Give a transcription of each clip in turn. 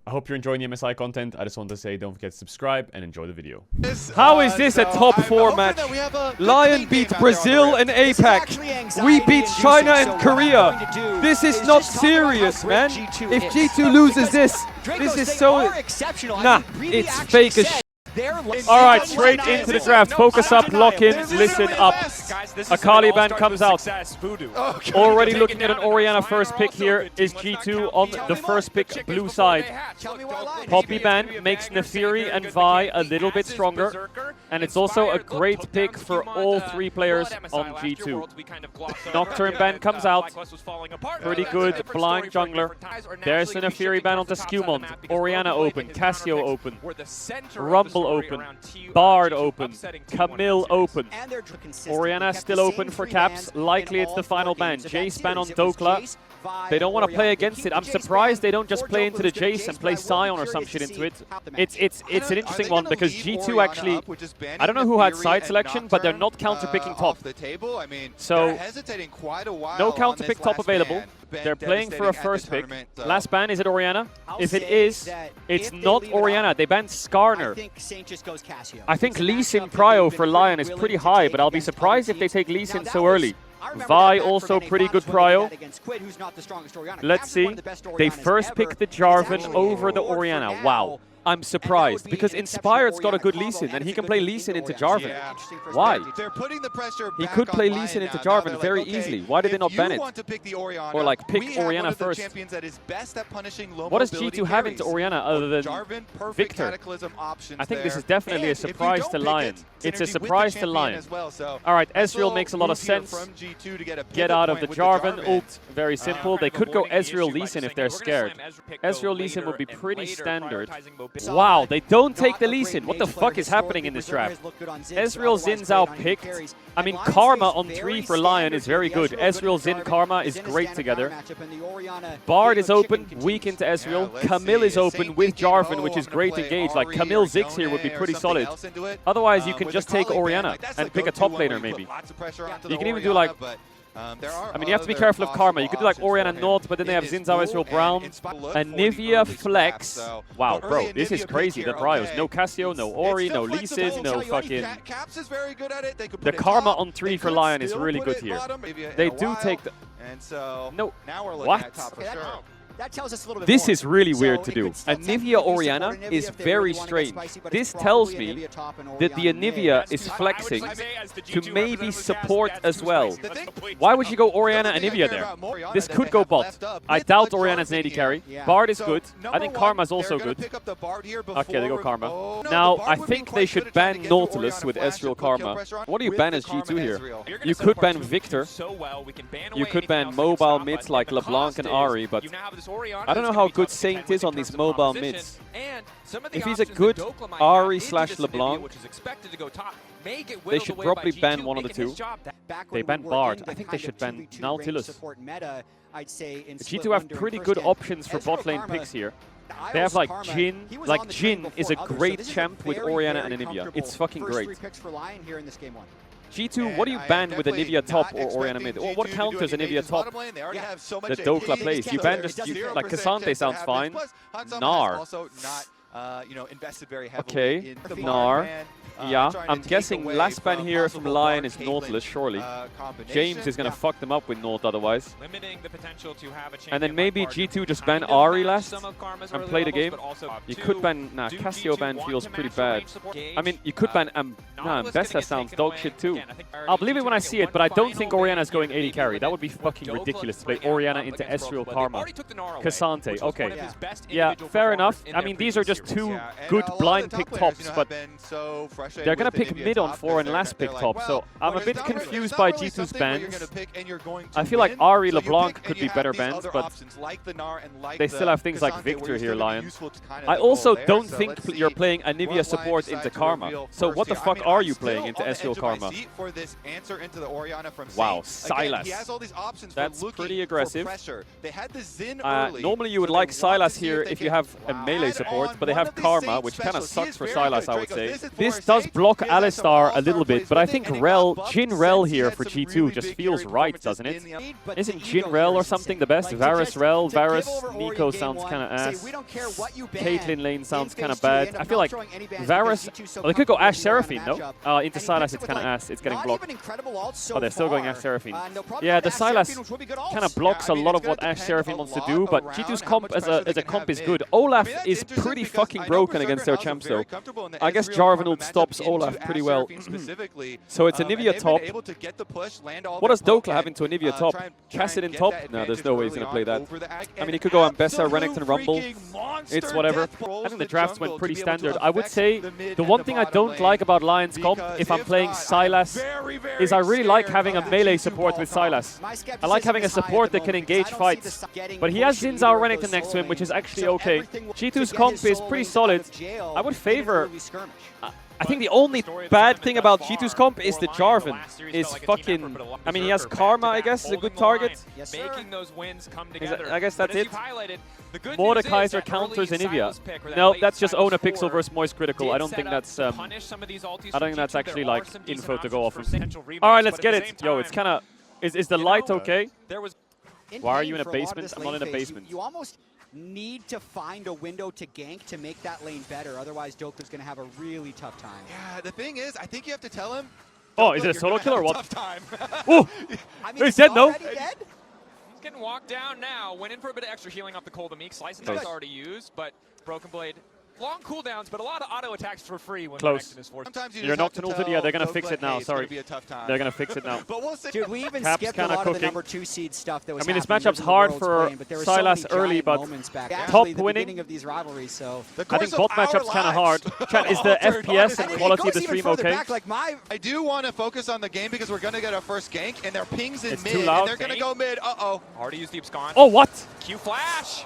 I hope you're enjoying the MSI content. I just want to say don't forget to subscribe and enjoy the video. How is this a top 4 match? Lyon beat Brazil and APAC. We beat China and Korea. This is not serious, man. If G2 loses this is so... Nah, it's fake as shit. Alright, straight into the draft. Focus up, lock in, listen up. A Caliban comes out. Already looking at an Orianna first pick here is G2 on the first pick blue side. Poppy ban makes Nefiri and Vi a little bit stronger. And it's also a great pick for all 3 players on G2. Nocturne ban comes out. Pretty good blind jungler. There's the Nefiri ban onto Skewmont. Orianna open, Cassio open, Rumble open, Bard open, Camille open. Orianna still open for caps. Likely it's the final ban. Jace ban on Dokla. They don't want to play against it. I'm surprised they don't just play into the Jace and play Sion or some shit into it. It's an interesting one because G2 actually, I don't know who had side selection, but they're not counter-picking top. So, no counter-pick top available. They're playing for a first pick. Last ban, is it Orianna? If it is, it's not Orianna. They banned Skarner. I think Lee Sin prio for Lyon is pretty high, but I'll be surprised if they take Lee Sin so early. Vi also pretty good prio. Let's see. They first pick the Jarvan over the Orianna. Wow. I'm surprised because Inspired's got a good Lee Sin and he can play Lee Sin into Jarvan. Why? He could play Lee Sin into Jarvan very easily. Why did they not ban it? Or like pick Orianna first. What does G2 have into Orianna other than Victor? I think this is definitely a surprise to Lyon. It's a surprise to Lyon. Alright, Ezreal makes a lot of sense. Get out of the Jarvan ult. Very simple. They could go Ezreal Lee Sin if they're scared. Ezreal Lee Sin would be pretty standard. Wow, they don't take the Lee Sin. What the fuck is happening in this draft? Ezreal Xin Zhao picked. I mean, Karma on 3 for Lyon is very good. Ezreal Xin Karma is great together. Bard is open, weak into Ezreal. Camille is open with Jarvan, which is great engage. Like, Camille Ziggs here would be pretty solid. Otherwise, you can just take Orianna and pick a top laner, maybe. You can even do, like... I mean, you have to be careful of Karma. You could do like Orianna North, but then they have Xin Zhao, Ezreal Brown, Anivia Flex. Wow, bro, this is crazy. The Bryos. No Cassio, no Ori, no Lee Sin, no fucking... The Karma on 3 for Lyon is really good here. They do take the... No, what? This is really weird to do. Anivia Orianna is very strange. This tells me that the Anivia is flexing to maybe support as well. Why would you go Orianna Anivia there? This could go bot. I doubt Orianna's an AD carry. Bard is good. I think Karma's also good. Okay, they go Karma. Now, I think they should ban Nautilus with Ezreal Karma. What do you ban as G2 here? You could ban Victor. You could ban mobile mids like LeBlanc and Ahri, but I don't know how good Saint is on these mobile mids. If he's a good Ahri / LeBlanc, they should probably ban one of the 2. They ban Bard. I think they should ban Nautilus. G2 have pretty good options for bot lane picks here. They have like Jhin. Like Jhin is a great champ with Orianna and Anivia. It's fucking great. G2, what do you ban with Anivia top or Orianna mid? Or what counters Anivia top? The Dokla plays. You ban just... like, Cassante sounds fine. Gnar. Okay, Gnar. Yeah, I'm guessing last ban here from Lyon is Nautilus, surely. James is going to fuck them up with Naut otherwise. And then maybe G2 just ban Ahri last and play the game. You could ban... Nah, Cassio ban feels pretty bad. I mean, you could ban... nah, Ambessa sounds dog shit too. I'll believe it when I see it, but I don't think Orianna's going AD carry. That would be fucking ridiculous to play Orianna into Ezreal Karma. Cassante, okay. Yeah, fair enough. I mean, these are just 2 good blind pick tops, but... They're going to pick mid on 4 and last pick top, so I'm a bit confused by G2's bans. I feel like Ahri LeBlanc could be better bans, but they still have things like Victor here, Lyon. I also don't think you're playing Anivia support into Karma, so what the fuck are you playing into Ezreal Karma? Wow, Sylas. That's pretty aggressive. Normally you would like Sylas here if you have a melee support, but they have Karma, which kind of sucks for Sylas, I would say. This does does block Alistar a little bit, but I think Jin Rel here for G2 just feels right, doesn't it? Isn't Jin Rel or something the best? Varus Rel, Varus, Nico sounds kind of ass. Caitlyn lane sounds kind of bad. I feel like Varus, well, they could go Ashe Seraphine, no? Into Sylas it's kind of ass, it's getting blocked. Oh, they're still going Ashe Seraphine. Yeah, the Sylas kind of blocks a lot of what Ashe Seraphine wants to do, but G2's comp as a comp is good. Olaf is pretty fucking broken against their champs though. I guess Jarvanul stops Olaf pretty well. So it's a Nivea top. What does Dokla have into a Nivea top? Kassadin top? No, there's no way he's going to play that. I mean, he could go Ambessa, Renekton, Rumble. It's whatever. I think the drafts went pretty standard. I would say the one thing I don't like about Lion's comp, if I'm playing Sylas, is I really like having a melee support with Sylas. I like having a support that can engage fights. But he has Xin Zhao Renekton next to him, which is actually okay. G2's comp is pretty solid. I would favor... I think the only bad thing about G2's comp is the Jarvan is fucking... I mean, he has Karma, I guess, is a good target. Making those wins come together. I guess that's it. Mordekaiser counters Anivia. No, that's just own a pixel versus Moist Critical. I don't think that's... I don't think that's actually, like, info to go off of. Alright, let's get it. Yo, it's kind of... Is the light okay? Why are you in a basement? I'm not in a basement. You almost need to find a window to gank to make that lane better. Otherwise, Dokla's going to have a really tough time. Yeah, the thing is, I think you have to tell him. Oh, is it a solo kill or what? Tough time. Ooh! I mean, he's dead, no? Dead? He's getting walked down now. Went in for a bit of extra healing off the Cold and Meek. Slice and Dice already used, but Broken Blade. Long cooldowns, but a lot of auto attacks for free when close. Is forced. You're Nocturnal to yeah, they're gonna fix it now. Sorry, be a tough time. They're gonna fix it now. But we'll see. Dude, we even Caps skipped a lot cooking. of the number 2 seed stuff that was I mean, this happening matchup's in the hard World's for Plane, but there were so Sylas many early, giant but moments back. top Actually, the winning. beginning of these rivalries, so I think both matchups kind of hard. Chat, is the FPS and quality of the stream okay? Back, like I do want to focus on the game because we're going to get our first gank, and their ping's in It's mid, too loud. and they're going to go mid. Uh-oh. Already used the abscond. Oh, what? Q flash.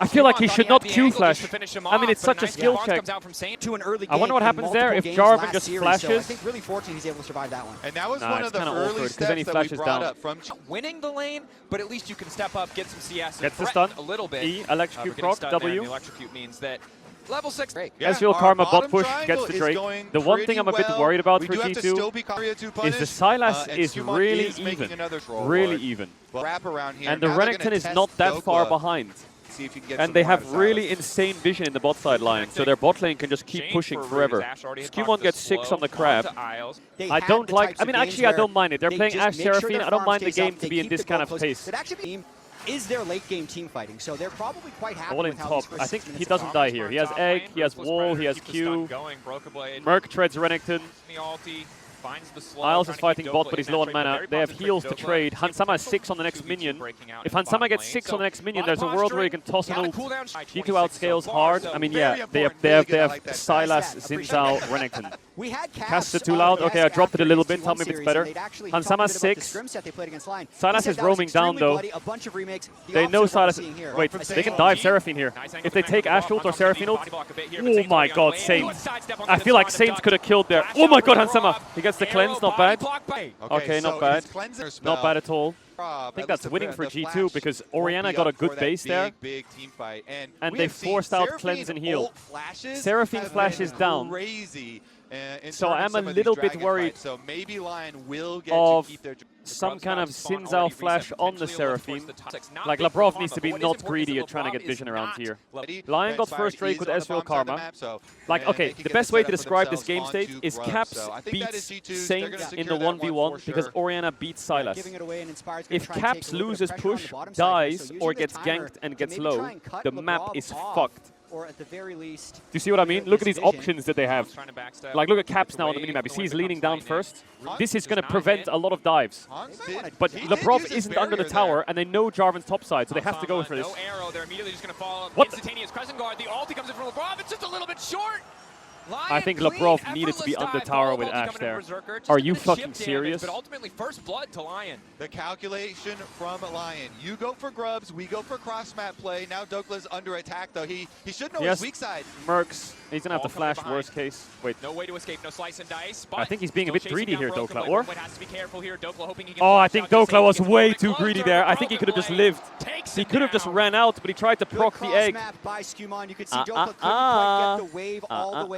I feel like he Thought should had not the Q angle just flash. to finish him I mean, off, it's but such a nice skill response check. comes out from Saint. to an early I wonder gank what in happens there multiple if games Jarvan last just series, flashes. So I think really fortunate he's able to survive that one. And that was Nah, one it's of the kinda early awkward, 'cause steps then he that we flashes brought down. up from... Winning the lane, but at least you can step up, get some CS, Gets the and threaten stun. a little bit. E, electrocute Getting proc, stunned there, W. and the electrocute means that level 6. Great. Yeah, Ezreal our Karma bot bottom push triangle gets the is Drake. going The one thing pretty I'm a bit well. worried about We for do have to G2 still be Karya to is punish, the Sylas and is Sumon really is making even. another troll Really ward. even. Wrap around here. And the Now they're Renekton gonna is test not that far Dokla. behind. See if you can get And some they more have out of really Sylas. insane vision in the bot side line, so their bot lane can just keep Shane pushing for forever. Rudy's Ashe already hit Skewmon box gets to 6 slow on the crab. onto Isles. They I had don't the like, types I of mean, games actually, I where don't mind it. They're they playing just Ashe make sure Seraphine. their I don't farm mind the stays game up, to they be in keep this the kind of goalposts. pace. It actually is their late game team fighting, so they're probably quite happy All in with how top. these first I think 6 he minutes doesn't have die gone. here. He has egg, he has wall, he has Q. Merc treads Renekton. Isles is fighting bot, but he's low on mana. They have heals to trade. Hansama has 6 on the next minion. If Hansama gets 6 on the next minion, there's a world where you can toss an ult. G2 outscales hard. I mean, yeah, they have Sylas, Xin Zhao, Renekton. We had Cast it too loud. Okay, I dropped it a little bit. Tell me if it's better. Hansama 6. Sylas is roaming down, though. They know Sylas. Wait, they can dive Seraphine here. If they take Ashe ult or Seraphine ult. Oh my god, Saint. I feel like Saint could have killed there. Oh my god, Hansama. He gets the cleanse, not bad. Okay, not bad. Not bad at all. I think that's winning for G2 because Orianna got a good base there. And they forced out cleanse and heal. Seraphine flashes down. So I'm a little bit worried of some kind of Xin Zhao flash on the Seraphine. Like, Labrov needs to be not greedy at trying to get vision around here. Lion got first Drake with Ezreal Karma. Like, okay, the best way to describe this game state is Caps beats Saint in the 1v1 because Orianna beats Sylas. If Caps loses push, dies, or gets ganked and gets low, the map is fucked. Or at the very least, Do you see what I mean? Look at these options that they have. Like, look at Caps now on the minimap. You see he's leaning down first. This is going to prevent a lot of dives. But Labrov isn't under the tower, and they know Jarvan's topside, so they have to go for this. No arrow, they're immediately just going to follow up. What? Instantaneous Crescent Guard. The ulti comes in from Labrov. It's just a little bit short. I think Labrov needed to be under tower with Ashe there. Are you fucking serious? But ultimately, first blood to Lyon. The calculation from Lyon. You go for grubs, we go for cross-map play. Now Dokla's under attack, though. He should know his weak side. Mercs. He's going to have to flash, worst case. Wait. No way to escape, no slice and dice. I think he's being a bit greedy here, Dokla. Or? Oh, Oh, I think Dokla was way too greedy there. I think he could have just lived. He could have just ran out, but he tried to proc the egg. by Skewmon. You could see Dokla couldn't quite get the wave all the way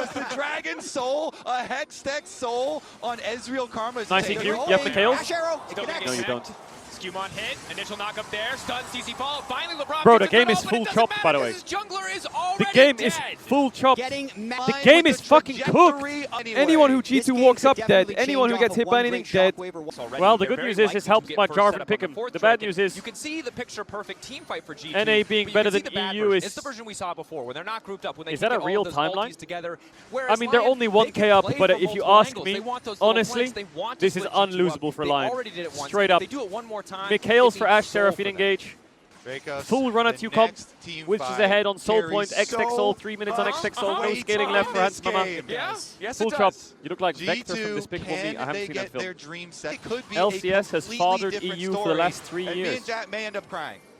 because the Dragon Soul, a Hextech Soul on Ezreal Karma. Nice EQ. You have Mikhails? Ash Arrow. Still gonna No, you connect. don't. Skewmon hit, initial knock up there, stun, CC fall, finally LeBron. Bro, the gets it game is all, but full it doesn't chopped, matter by the way. because his jungler is The already game dead. is full chopped. The game is fucking cooked. Anyone who G2 walks up dead, anyone who gets hit by anything dead. Well, the good news is this helps my Jarvan pick him. The bad news is you can see the picture perfect team fight for G2. NA being but you better can see than the bad EU version. is- It's the version we saw before when they're not grouped up. When they Is can that a get all real those timeline? ultis together. I Whereas mean, they're Lion, only they 1k can up, play but from if you multiple ask angles. me, They want those little honestly, flanks. They want to this is split G2 up. unlosable for They Lion. already did it once. Straight If up. they do it one more time. Mikhails it's for even Ash soul Seraphine for them. engage. Dracos, Full run at the 2 next team which is fight ahead on Soul carries Point. Xtech Soul, 3 minutes on Xtech Soul. No weight scaling left for on this Hans Mama. game. Yeah, yes Full it chop. does. You look like Vector from G2, Despicable Me. I can haven't they seen get that their film. dream set? It could be LCS a has completely fathered different EU for the story, last 3 and me years. and Jack may end up crying.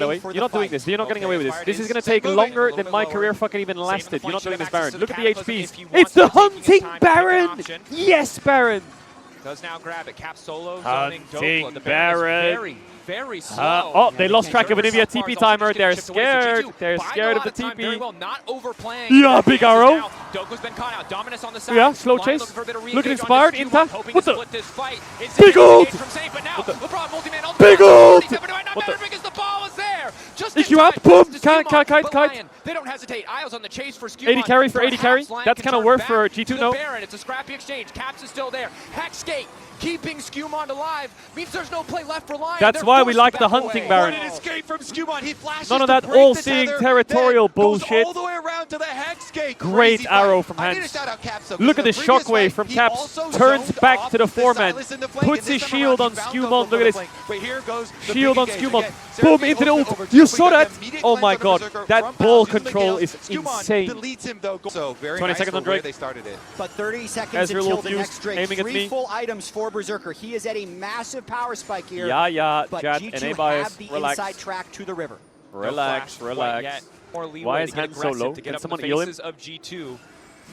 by the way. You're not doing this. You're not getting away with this. This is going to take longer than my career fucking even lasted. You're not doing this, Baron. Look at the HPs. It's the hunting Baron! Yes, Baron! Does now grab it. Cap solo. Hunting Baron. Very slow. Oh, they lost track of an Nvidia TP timer. They're scared. They're scared of the TP. Very well, not overplaying. Yeah, big arrow. Doku's been caught out. Dominus on the side. Yeah, slow chase. Look at Inspired. Inta. What the? Big ult! Big ult! What the? Because the ball is there. Just EQ out. Boom. Kite. They don't hesitate. Isles on the chase for Skewmon. 80 carry for 80 carry. That's kind of worth for G2, no? Baron. It's a scrappy exchange. Caps is still there. Hexgate keeping Skewmon alive means there's no play left for Lyon. That's why we like the hunting Baron. What an escape from Skewmon. He flashes None of to that break all-seeing the tether, territorial then goes bullshit. all the way around to the hex gate. Great Crazy arrow fight. from I need Hans. to shout out Caps, though, Look at the because the previous shockwave fight, from he Caps. also Turns zoned back off to the the four-man. Silas in the flank, Puts and his this time shield around, on he found Skewmon. Dope Look at this. flank. But here goes the Shield big on engage Skewmon. again. Boom, Seraphine into the also ult. over You two, saw but that? immediate Oh cleanse my on the god. Berserker That from ball Faust using the control kills. is Skewmon insane. deletes him though. So very 20 nice seconds for on where Drake. they started it. But 30 seconds Ezreal until will the fuse, next Drake. aiming at 3 me. full items for Berserker. He is at a massive power spike here. Yeah, But Jad, G2 NA bias. have the Relax. inside track to the river. Relax, relax. More leeway Why is to get Hans so aggressive, low? to get Can up in someone the heal him? faces of G2.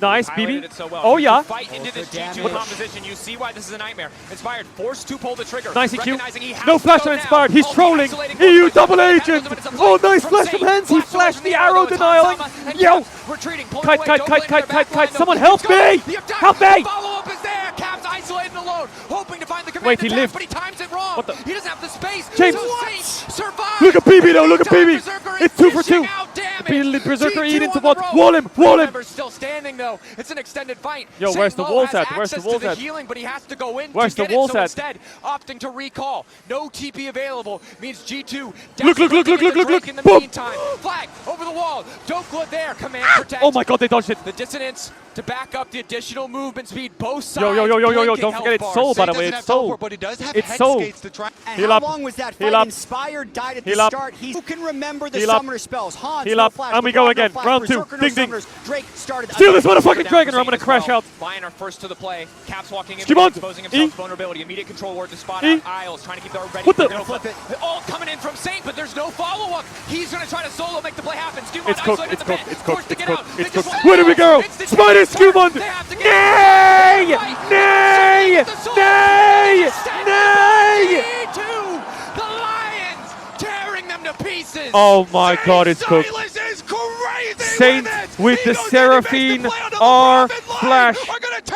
Nice, Piloted BB. it so well. Oh, yeah. Fight into this for G2 damage. composition. You see why this is a nightmare. Inspired, forced to pull the trigger. Nice EQ. Recognizing he has No to flash go on now. Inspired. He's Oh, trolling. isolating EU both double sides. agent. Minutes of Oh, play nice from flash from Saint. Hans. He Flash away flashed from the arrow though. denying. Tama and Yo. Caps retreating, pulling Kite, away. kite, Don't kite, blame their kite, kite, back kite. line, Someone though. help Keeps going. me. The attack. Help me. The follow-up is there. Caps isolated and alone, hoping to find the command Wait, he attack, lived. but he times it wrong. What the- He doesn't have the space. James. So Saint survives. Look at BB though. Look at Meantime, BB. Berserker is It's 2 for 2. dishing out damage. Berserker G2 eat into on the what? rope. Wall him. Wall him. Remember, still standing though. It's an extended fight. Yo, Saint where's the Lo walls has at? Where's the access walls to the at? healing, but he has to go in Where's to the get walls it. So at? instead, opting to recall. No TP available means G2. Look, look, look, look, look, look, look. In the Boom. meantime, flag over the wall. Dokla there. Command protect. Oh my god, they dodged it. The dissonance to back up the additional movement speed. Both sides. Yo, yo, yo, yo, yo, yo. blinking Don't forget health it's Soul, bars. by the Saint way. doesn't It's have teleport, Soul. but he does have It's hex Soul. gates to try. And Heal how up. long was that Heal fight? up. Inspired died at the Heal up. start. Who can remember the Heal up. summoner spells? Hans, Heal no up. flash. And we LeBron, go no again. flash. Round 2. Berserker, no Ding, ding. summoners. Drake started. Steal this Down motherfucking for dragon or I'm Saint gonna as crash well. out. Lion are first to the play. Caps walking in, Skewmon. exposing E. himself vulnerability. Immediate control ward to spot E. out Isles, trying to keep the ready. What the- They're gonna flip it. All coming in from Saint, but there's no follow-up. He's gonna try to solo make the play happen. Skewmon It's cooked, isolated it's in the cooked, pit, it's cooked, forced to it's get cooked, out. it's They just cooked. want Where do we to go? instant Spider take Skewmon! They have to get Nay! it. Fight. Nay! Saint with the sword. Nay! Stand Nay! up. G2, the Lions, tearing them to pieces. Oh my god, it's cooked. Silas is crazy Saint with the Seraphine R flash.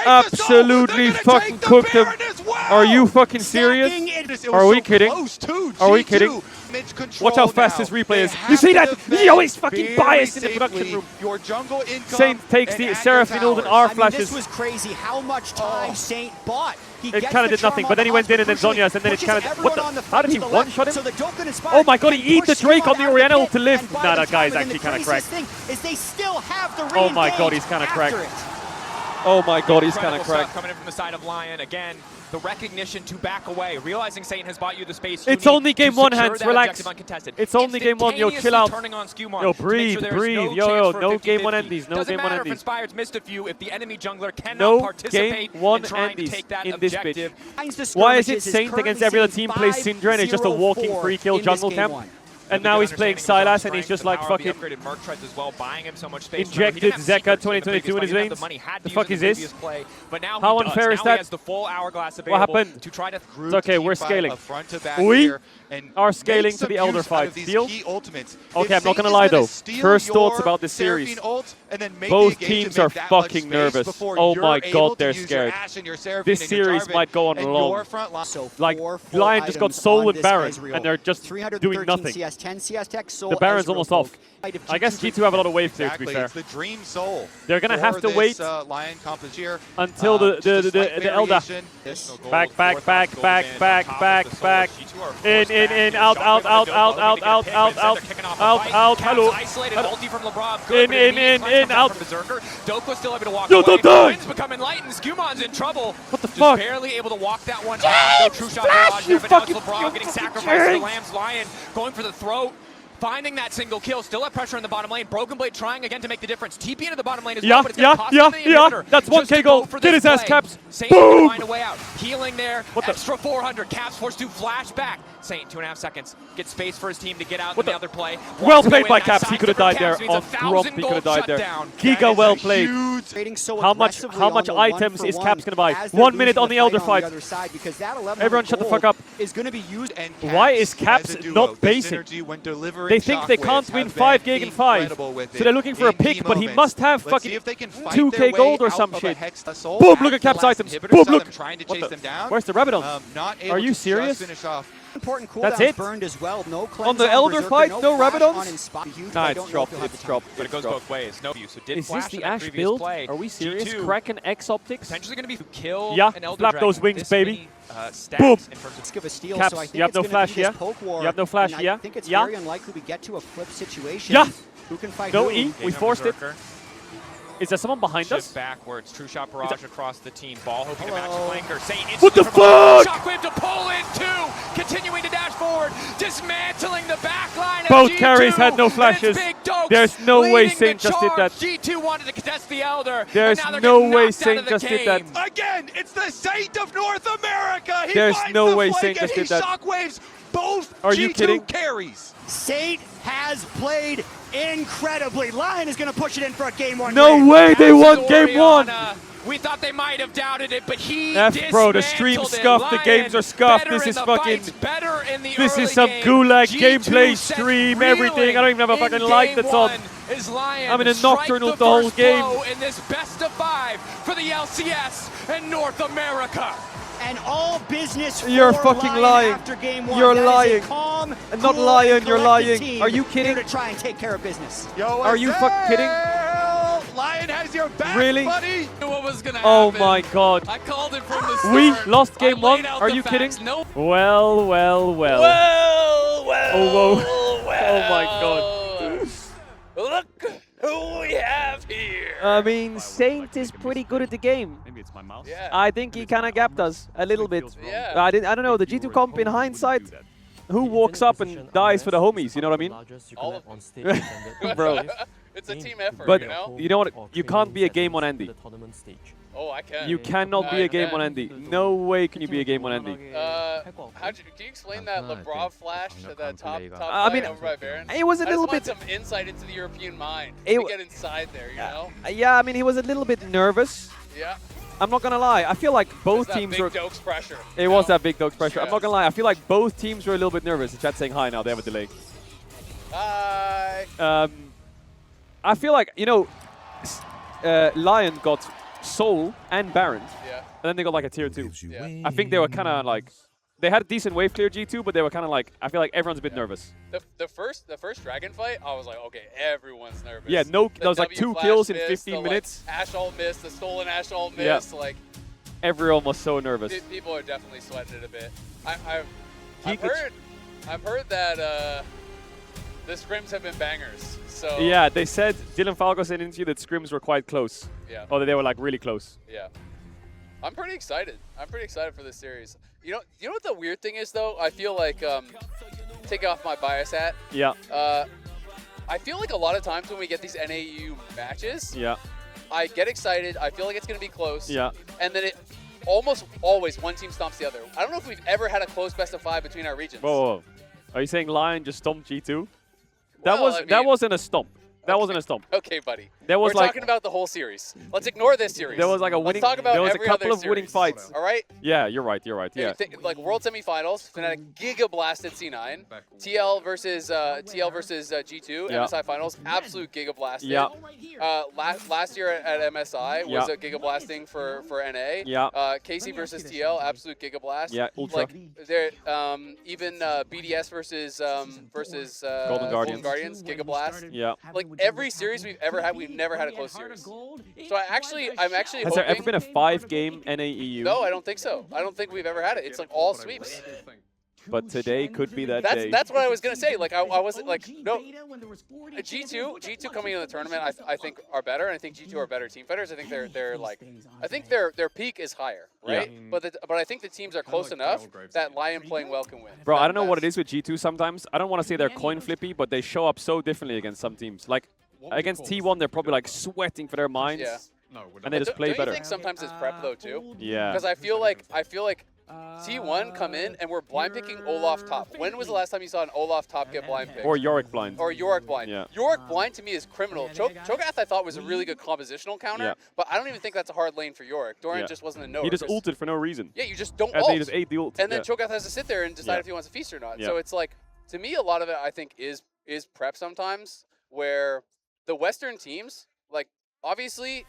Absolutely fucking cooked him. Are you fucking serious? Are we kidding? Are we kidding? Watch how fast this replay is. You see that? He always fucking biased in the production room. Your jungle income Saint takes the and Seraphine ult and towers. R I mean, flashes. this was crazy how much time Saint bought. He It gets kinda the did nothing, charm but then he on went in and then crucially Zhonya's, and then it pushes kinda- everyone what the- on the how did he front to the left, one-shot him? so the Dokkan Inspired Oh my god, he can eat the push Drake Skewmon on the out of Orianna pit, ult to live. and by Nah, the that guy's time, and actually the kinda craziest cracked. thing is they still have the Oh my god, re-engage he's kinda after cracked. it. Oh my god, he's kind of Incredible stuff cracked. coming in from the side of Lion. Again, the recognition to back away, realizing Saint has bought you the space. It's you need only to game one, secure Hans. that Relax. objective uncontested. It's only game one. Yo, chill out. Turning on Skewmon Yo, to make breathe, sure there's breathe. No, Yo, chance yo, for no 50-50. game one endies. No Doesn't game one matter if endies. Inspired's missed a few. If the enemy jungler cannot No participate game one in trying to endies take that in this objective. bitch. Why is it Saint against every other team plays Syndra and is just a walking free kill jungle camp? And now he's playing Silas and he's just like fucking Marc treads as well, buying him so much space. injected Zeka 2022 in his veins. The fuck is this? But now How he does. unfair is Now that? he has the full hourglass available What happened? to try to It's okay, we're scaling. We are scaling to the Elder fight. Deal? Okay, I'm not gonna lie though. First thoughts about this series. Both teams are fucking nervous. Oh my god, they're scared. This series might go on long. Like, Lion just got Soul and Baron, and they're just doing nothing. CS, 10 CS tech, Soul, The Baron's Ezreal, almost Volk. off. I guess G2 have a lot of wave clear, to be fair. It's the dream soul. They're gonna have to for wait this, Lion composition until the Elder. Back, back, back, back, back, back, back. In, out, out, out, out, out, out, out, out, hello. In, out. Dokla still able to walk Yo, away. don't die. Wind's becoming light and Skewmon's in trouble. What the Just fuck? barely able to walk that one. James, True shot flash, barrage you there, but now it's fucking- LeBron you getting fucking sacrificed to the James. Lambs. Lion going for the throat. Finding that single kill, still have pressure in the bottom lane. Broken Blade trying again to make the difference. TP into the bottom lane as well, but it's gonna cost him the inhibitor. That's Just 1k to go goal. for Get this his ass play. Caps. Saint can Boom. find a way out. Healing there. What the- Extra 400. Caps forced to flash back. Saint 2.5 seconds. Get space for his team to get out in the other play. Well Wants to played go by in. Caps. Nice He could have died sidestep there. for Caps. On Grump, he could have died there. Giga well played. How much items is Caps gonna buy? 1 minute on the Elder fight. Everyone shut the fuck up. Is going to be used. Why is Caps not basing? They think they can't win 5 Gig and 5, so they're looking for a pick, but he must have fucking 2k gold or some shit. Boom, look at Caps items. Boom, look. What the? Where's the Rabbit on? Are you serious? Important cooldowns That's it. burned as well. No On the cleanse Elder Berserker, fight, no flash Rabadons? on Inspire. Huge, but Nah, I it's don't know dropped. if he'll have It's the dropped. But it goes both ways. No view. So did Is this flash the in that Ashe previous build? play. Are we serious? G2 Kraken X Optics? potentially going to be kill Yeah, an Elder flap Dragon those wings, this baby. many, stats Boom. in terms of risk of a steal, Caps, so I think you have it's no gonna flash be this here. poke war, You have no flash and here. I think it's Yeah. very unlikely we get to a flip situation. Yeah. Who can fight No who? E. We forced it. Is there someone behind us? Shift backwards. True shot barrage across the team. Ball hoping to match Hello. flanker. Saint What the instantly from fuck? Shockwave to pull in two. Continuing to dash forward. Dismantling the back line of Both G2. carries had no And it's flashes. Big Dokes There's no way leading the Saint just did that. charge. G2 wanted to contest the Elder. There's and now they're no getting way knocked out Saint of the just did that. game. Again, it's the Saint of North America. He There's finds no the way flank Saint and just he did that. shockwaves both Are you G2 kidding? carries. Saint has played incredibly. Lion is going to push it in for a game one. No win. way they won That's game one. Oriana. We thought they might have doubted it, but he Bro, the stream dismantled it. scuffed, the games are scuffed. Better This in is the fucking- fights, better in the This early is some game. gulag G2 gameplay set stream, reeling everything. I don't even have a in fucking light game that's on. one as Lion I'm in a strike nocturnal the whole first game. blow in this best of 5 for the LCS and North America. And all business for You're fucking Lion lying. after game one. You're That is a lying. calm, And not cool, Lion, and you're collected lying. team Are you here kidding? to try and take care of business. Yo, Are you fucking kidding? Lion has your back, Really? buddy. What was gonna Oh happen. my god. I called it from the start. We lost I game one? laid out Are the you facts. kidding? No. Well, well, well. Well, Oh, whoa. Oh my god. Look who we have here. I mean, Saint is pretty good at the game. Maybe it's my mouse. Yeah. I think he kind of gapped us a little bit. Yeah. I don't know. The G2 comp in hindsight, who walks up and dies for the homies? You know what I mean? All of Bro. It's a team effort, But you know? what? You can't be a game on Andy. Oh, I can. You cannot be a game on Andy. No way can you be a game on Andy. Can you explain that LeBron flash to that top I mean, line over by Baron? it was a I little just bit. want some insight into the European mind. It To w- get inside there, you know? Yeah, I mean, he was a little bit nervous. Yeah. I'm not gonna lie. I feel like both It's that teams big were. Dokes pressure. It you was know? that big dog's pressure. I'm Yeah. not gonna lie. I feel like both teams were a little bit nervous. The chat's saying hi now. They have a delay. Hi. I feel like, you know, Lyon got Soul and Baron, Yeah. and then they got like a tier 2. Yeah. I think they were kind of like, they had a decent wave clear G2, but they were kind of like, I feel like everyone's a bit nervous. The first dragon fight, I was like, okay, everyone's nervous. Yeah, no, The there was like W 2 flash kills in miss, 15 the, minutes. Like, Ashe ult miss, the stolen Ashe ult Yeah. miss, like Everyone was so nervous. people are definitely sweating it a bit. He I've could- heard that the scrims have been bangers. So Yeah, they said, Dylan Falco said in an interview that scrims were quite close. yeah, Or that they were like really close. yeah. I'm pretty excited. I'm pretty excited for this series. You know what the weird thing is though? I feel like take off my bias hat. Yeah, I feel like a lot of times when we get these NAU matches, yeah, I get excited. I feel like it's going to be close. yeah. And then it almost always one team stomps the other. I don't know if we've ever had a close best of 5 between our regions. Whoa, whoa, whoa. Are you saying Lion just stomped G2? That Well, was I that mean- wasn't a stomp. That wasn't a stomp. Okay, buddy. There was We're like talking about the whole series. Let's ignore this series. there was like a winning. Let's talk about there was a every couple other of winning series. fights. All right? Yeah, you're right. You're right. Yeah. Like World Semifinals, Fnatic Giga blasted C9. TL versus G2 Yeah. MSI Finals, absolute Giga blasted. Yeah. Last year at MSI was Yeah. a Giga blasting for NA. Yeah. KC versus TL, absolute Giga blast. Yeah, ultra. Like there, even BDS versus Golden Guardians, Giga blast. Yeah. Like every series we've ever had, we've never had a close series. So I'm actually Has there ever been a 5-game NAEU? No, I don't think so. I don't think we've ever had it. It's like all sweeps. But today could be that day. That's what I was gonna say. Like I wasn't like no. G2 coming into the tournament, I think are better, and I think G2 are better team fighters. I think they're like, I think their peak is higher, right? Yeah. But I think the teams are close enough that Lion playing well can win. Bro, I don't know what it is with G2 sometimes. I don't want to say they're coin flippy, but they show up so differently against some teams. Like against T1, they're probably like sweating for their minds. Yeah. And they just play Don't better. you think sometimes it's prep though too? Yeah. Because I feel like T1 come in and we're blind picking Olaf top. When was the last time you saw an Olaf top get blind picked? Or Yorick blind. Or Yorick blind. Yeah. Yorick blind to me is criminal. Cho'Gath I thought was a really good compositional counter, Yeah. but I don't even think that's a hard lane for Yorick. Dorian Yeah. just wasn't a no. He just ulted for no reason. Yeah, you just don't And ult. they just ate the ult. And then yeah. Cho'Gath has to sit there and decide Yeah. if he wants to feast or not. Yeah. So it's like, to me, a lot of it I think is prep sometimes, where the Western teams, like obviously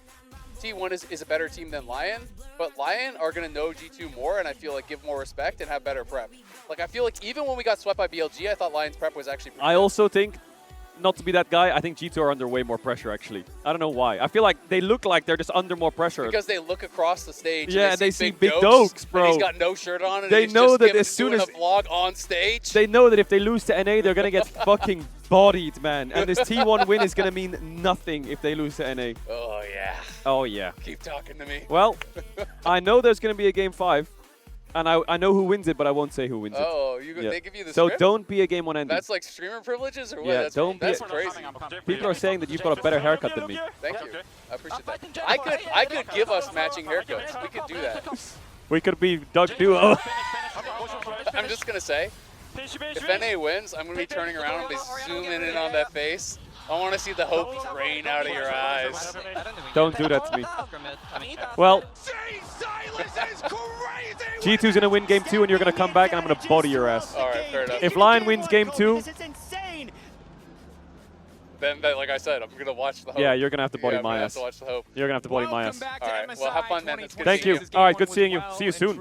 T1 is a better team than Lyon, but Lyon are going to know G2 more, and I feel like give more respect and have better prep. Like, I feel like even when we got swept by BLG, I thought Lyon's prep was actually pretty I good. also think, not to be that guy, I think G2 are under way more pressure, actually. I don't know why. I feel like they look like they're just under more pressure. Because they look across the stage yeah, and they see big dokes, bro. And he's got no shirt on, and they he's know just that as soon doing as a vlog on stage. they know that if they lose to NA, they're gonna get fucking bodied, man. And this T1 win is gonna mean nothing if they lose to NA. Oh, yeah. Oh yeah. Keep talking to me. Well, I know there's gonna be a game 5, and I know who wins it, but I won't say who wins it. Oh, Yeah. they give you the So script? don't be a game 1 ending. That's like streamer privileges or what? Yeah, that's don't be that's a- crazy. People are saying that you've got a better haircut than me. Thank you. I appreciate that. I could give us matching haircuts. We could do that. We could be Doug Duo. I'm just gonna say, if NA wins, I'm gonna be turning around and be zooming in on that face. I want to see the hope drain out of your eyes. Don't do that to me. Well, G2's gonna win game 2, and you're gonna come back, and I'm gonna body your ass. All right, fair enough. If Lyon wins game 2, Then, like I said, I'm gonna watch the hope. yeah, you're gonna have to body I'm my gonna have ass. to watch the hope. You're gonna have to body my ass. All right, well, have fun then. It's good Thank seeing you. All right, good seeing you. See you soon.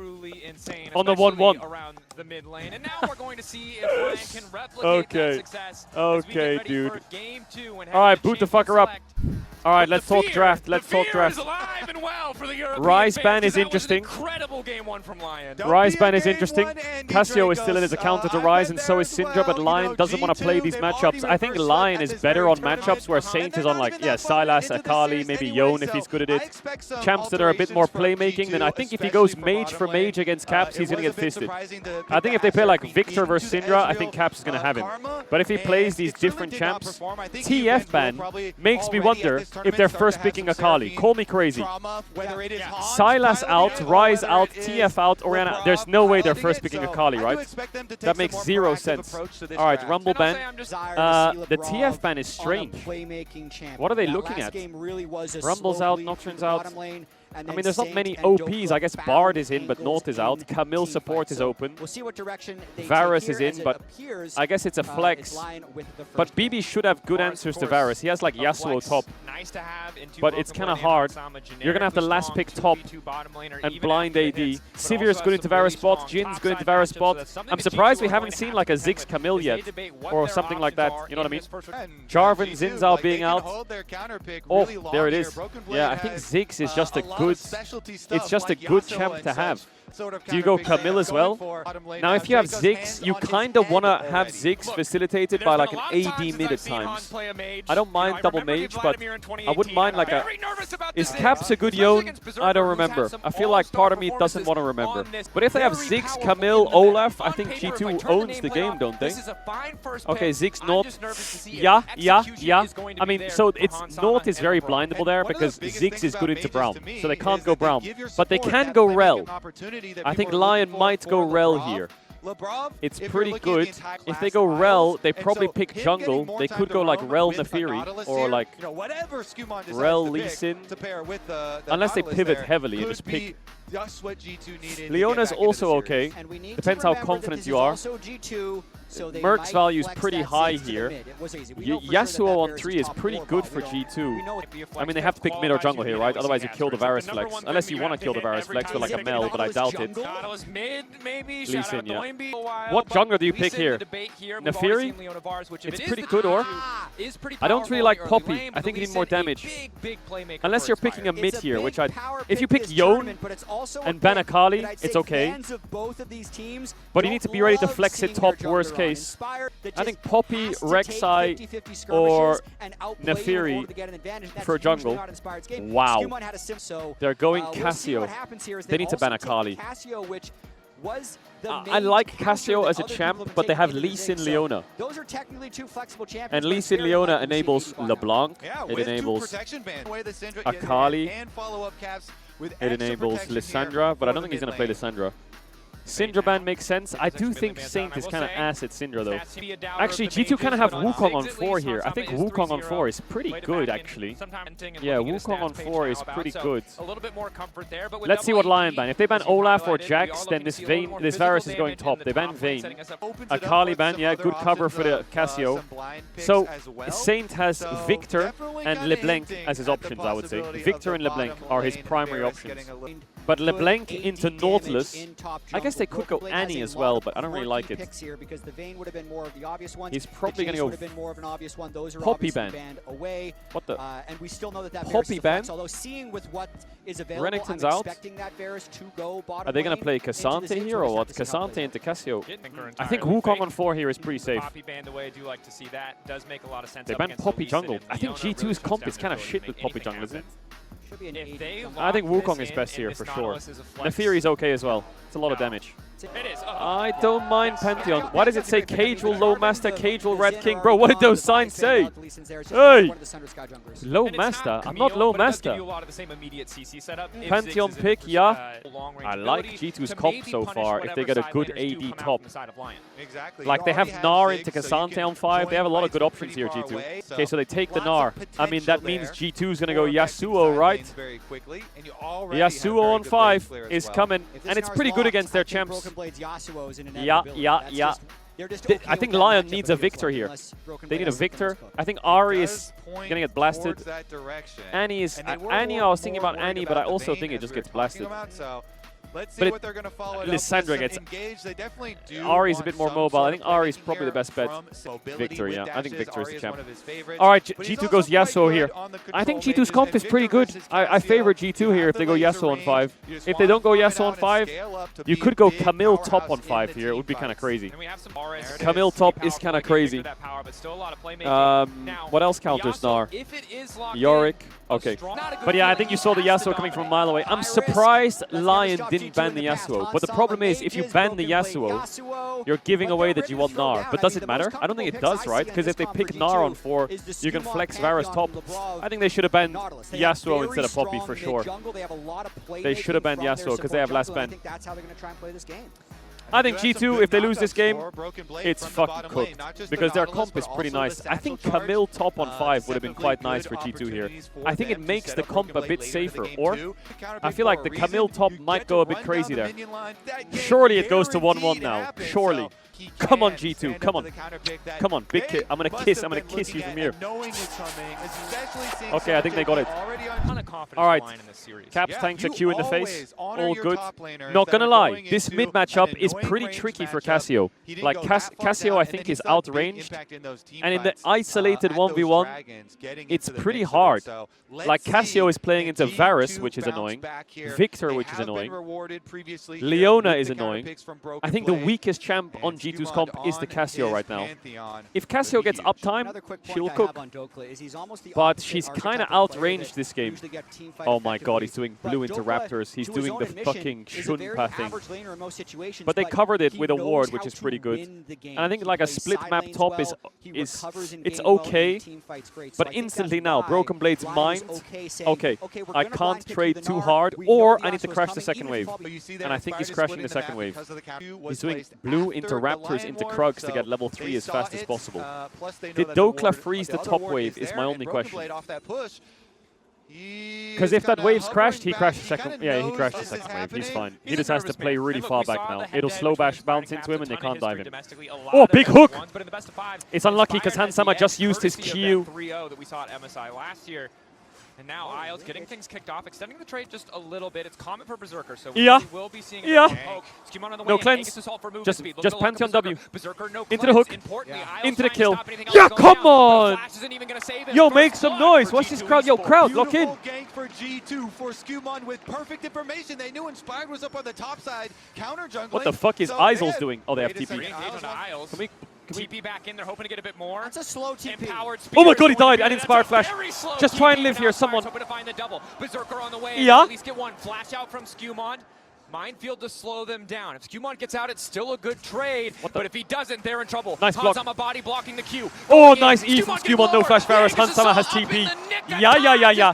On the 1-1. Around the mid lane. And now we're going to see if Ryan can replicate that success. as we get Okay, ready dude. for game 2 and All right, have boot the champion fucker up. select. All right, let's talk Fear- draft. Let's the talk fear draft. is alive and well for the European Rise fans, ban is 'cause that was an interesting. incredible game 1 from Lyon. Rise ban is interesting. Cassio is still in as a counter to Rise, and so is Syndra, but Lyon doesn't want to play these matchups. I think Lyon is better on matchups where Saint is on, like, yeah, Sylas, Akali, maybe Yone if he's good at it. Champs that are a bit more playmaking, then I think if he goes mage for mage against Caps, he's going to get fisted. I think if they play like Victor versus Syndra, I think Caps is going to have him. But if he plays these different champs, TF ban makes me wonder if they're first picking Akali. Call me crazy. Sylas out, Rise out, TF out, Orianna. There's no way they're first picking Akali, right? That makes 0 sense. All right, Rumble ban. The TF ban is strange. What are they looking at? Rumble's out, Nocturne's out. I mean, there's not many OPs. I guess Bard is in, but North is out. Camille support is open. We'll see what direction Varus is in, but I guess it's a flex. But BB should have good answers to Varus. He has like Yasuo top, Nice to have into but it's kind of hard. You're going to have to last pick top and blind AD. Sivir's good into Varus bot. Jin's good into Varus bot. I'm surprised we haven't seen like a Ziggs Camille yet, or something like that. You know what I mean? Jarvan, Zinzao being out. Oh, there it is. Yeah, I think Ziggs is just a good, it's just a good champ to have. Do you go Camille as well? Now, if you have Ziggs, you kind of want to have Ziggs facilitated by like an AD mid at times. I don't mind double mage, but I wouldn't mind like a... Is Caps a good Yone? I don't remember. I feel like part of me doesn't want to remember. But if they have Ziggs, Camille, Olaf, I think G2 owns the game, don't they? Okay, Ziggs North. Yeah. I mean, so it's North is very blindable there because Ziggs is good into Braum, so they can't go Braum. But they can go Rel. I think Lyon might go Rel here. It's pretty good. If they go Rel, they probably pick jungle. They could go like Rel Nefiri or like Rel Lee Sin. Unless they pivot heavily and just pick. Leona's also okay. Depends how confident you are. Merc's value is pretty high here. Yasuo on 3 is pretty good for G2. I mean, they have to pick mid or jungle here, right? Otherwise, you kill the Varus flex. Unless you want to kill the Varus flex with like a Mel, but I doubt it. Lee Sin, yeah. What jungler do you pick here? Nefiri? It's pretty good, or? I don't really like Poppy. I think you need more damage. Unless you're picking a mid here, which I... If you pick Yone and ban Akali, it's okay. But you need to be ready to flex it top, worst case. I think Poppy, Rek'Sai, or Nefiri for jungle. Wow. They're going Cassio. They need to ban Akali. I like Cassio as a champ, but they have Lee Sin Leona. And Lee Sin Leona enables LeBlanc. It enables Akali. It enables Lissandra, but I don't think he's going to play Lissandra. Syndra ban makes sense. I do think Saint is kind of ass at Syndra though. Actually, G2 kind of have Wukong on 4 here. I think Wukong on 4 is pretty good actually. Yeah, Wukong on 4 is pretty good. Let's see what Lyon ban. If they ban Olaf or Jax, then this Varus is going top. They ban Vayne. Akali ban, yeah, good cover for the Cassio. So Saint has Victor and LeBlanc as his options, I would say. Victor and LeBlanc are his primary options. But LeBlanc into Nautilus, I guess they could go Annie as well, but I don't really like it. He's probably going to go Poppy ban. What the? Poppy ban? Renekton's out. Are they going to play Cassante here or what? Cassante into Cassio. I think Wukong on 4 here is pretty safe. They ban Poppy jungle. I think G2's comp is kind of shit with Poppy jungle, isn't it? I think Wukong is best here for sure. Neferi is okay as well. It's a lot of damage. I don't mind Pantheon. Why does it say Caedrel, Low Master, Caedrel, Red King? Bro, what did those signs say? Hey! Low Master? I'm not Low Master. Pantheon pick, yeah. I like G2's comp so far if they get a good AD top. Like they have Gnar into Cassante on 5. They have a lot of good options here, G2. Okay, so they take the Gnar. I mean, that means G2 is going to go Yasuo, right? Yasuo on 5 is coming. And it's pretty good against their champs. Yeah. I think Lyon needs a Victor here. They need a Victor. I think Ahri is going to get blasted. Annie I was thinking about Annie, but I also think it just gets blasted. Let's see what they're going to follow. Lissandra gets engaged. They definitely do. Ahri's a bit more mobile. I think Ahri's probably the best bet. Victor, yeah. I think Victor is the champ. All right, G2 goes Yasuo here. I think G2's comp is pretty good. I favor G2 here if they go Yasuo on 5. If they don't go Yasuo on 5, you could go Camille top on 5 here. It would be kind of crazy. Camille top is kind of crazy. What else counters Gnar? Yorick. Okay. But yeah, I think you saw the Yasuo coming from a mile away. I'm surprised Lyon didn't ban the Yasuo. But the problem is, if you ban the Yasuo, you're giving away that you want Gnar. But does it matter? I don't think it does, right? Because if they pick Gnar on 4, you can flex Varus top. I think they should have banned Yasuo instead of Poppy for sure. They should have banned Yasuo because they have last ban. I think G2, if they lose this game, it's fucking cooked. Because their comp is pretty nice. I think Camille top on 5 would have been quite nice for G2 here. I think it makes the comp a bit safer. Or, I feel like the Camille top might go a bit crazy there. Surely it goes to 1-1 now. Surely. Come on, G2. Come on. Come on, big kiss. I'm going to kiss you from here. Okay, I think they got it. All right. Caps tanks a Q in the face. All good. Not going to lie. This mid matchup is pretty tricky for Cassio. Like, Cassio, I think, is outranged. And in the isolated 1v1, it's pretty hard. Like, Cassio is playing into Varus, which is annoying. Victor, which is annoying. Leona is annoying. I think the weakest champ on G2's comp is the Cassio right now. If Cassio gets uptime, she'll cook. But she's kind of outranged this game. Oh my god, he's doing blue into Raptors. He's doing the fucking Shunpa thing. But they covered it with a ward, which is pretty good. And I think like a split map top is it's okay. But instantly now, Broken Blade's mind. Okay, I can't trade too hard, or I need to crash the second wave. And I think he's crashing the second wave. He's doing blue into Raptors into Krugs to get level 3 as fast as possible. Did Dokla freeze the top wave is my only question. Because if that wave's crashed, he crashed the second. Yeah, he crashed the second wave. He's fine. He just has to play really far back now. It'll slow bounce into him and they can't dive him. Oh, big hook! It's unlucky because Hansama just used his Q. And now Isles getting things kicked off, extending the trade just a little bit. It's common for Berserker, so we will be seeing no cleanse. Just Pantheon W. Into the hook. Into the kill. Yeah, come on! Yo, make some noise. What's this crowd? Yo, crowd, lock in. For G2 for Skumon with perfect information. They knew Inspired was up on the top side. Counter jungling. What the fuck is Isles doing? Oh, they have TP. TP back in, they're hoping to get a bit more. That's a slow TP. Oh my god, he died. And Inspired Flash. Just try and live here, someone. Hoping to find the double. Berserker on the way. Yeah. At least get one. Flash out from Skumon. Minefield to slow them down. If Skumon gets out, it's still a good trade. But if he doesn't, they're in trouble. Nice block. Hansama body blocking the Q. Oh, nice E from Skumon. No flash Varus. Hansama has TP. Yeah.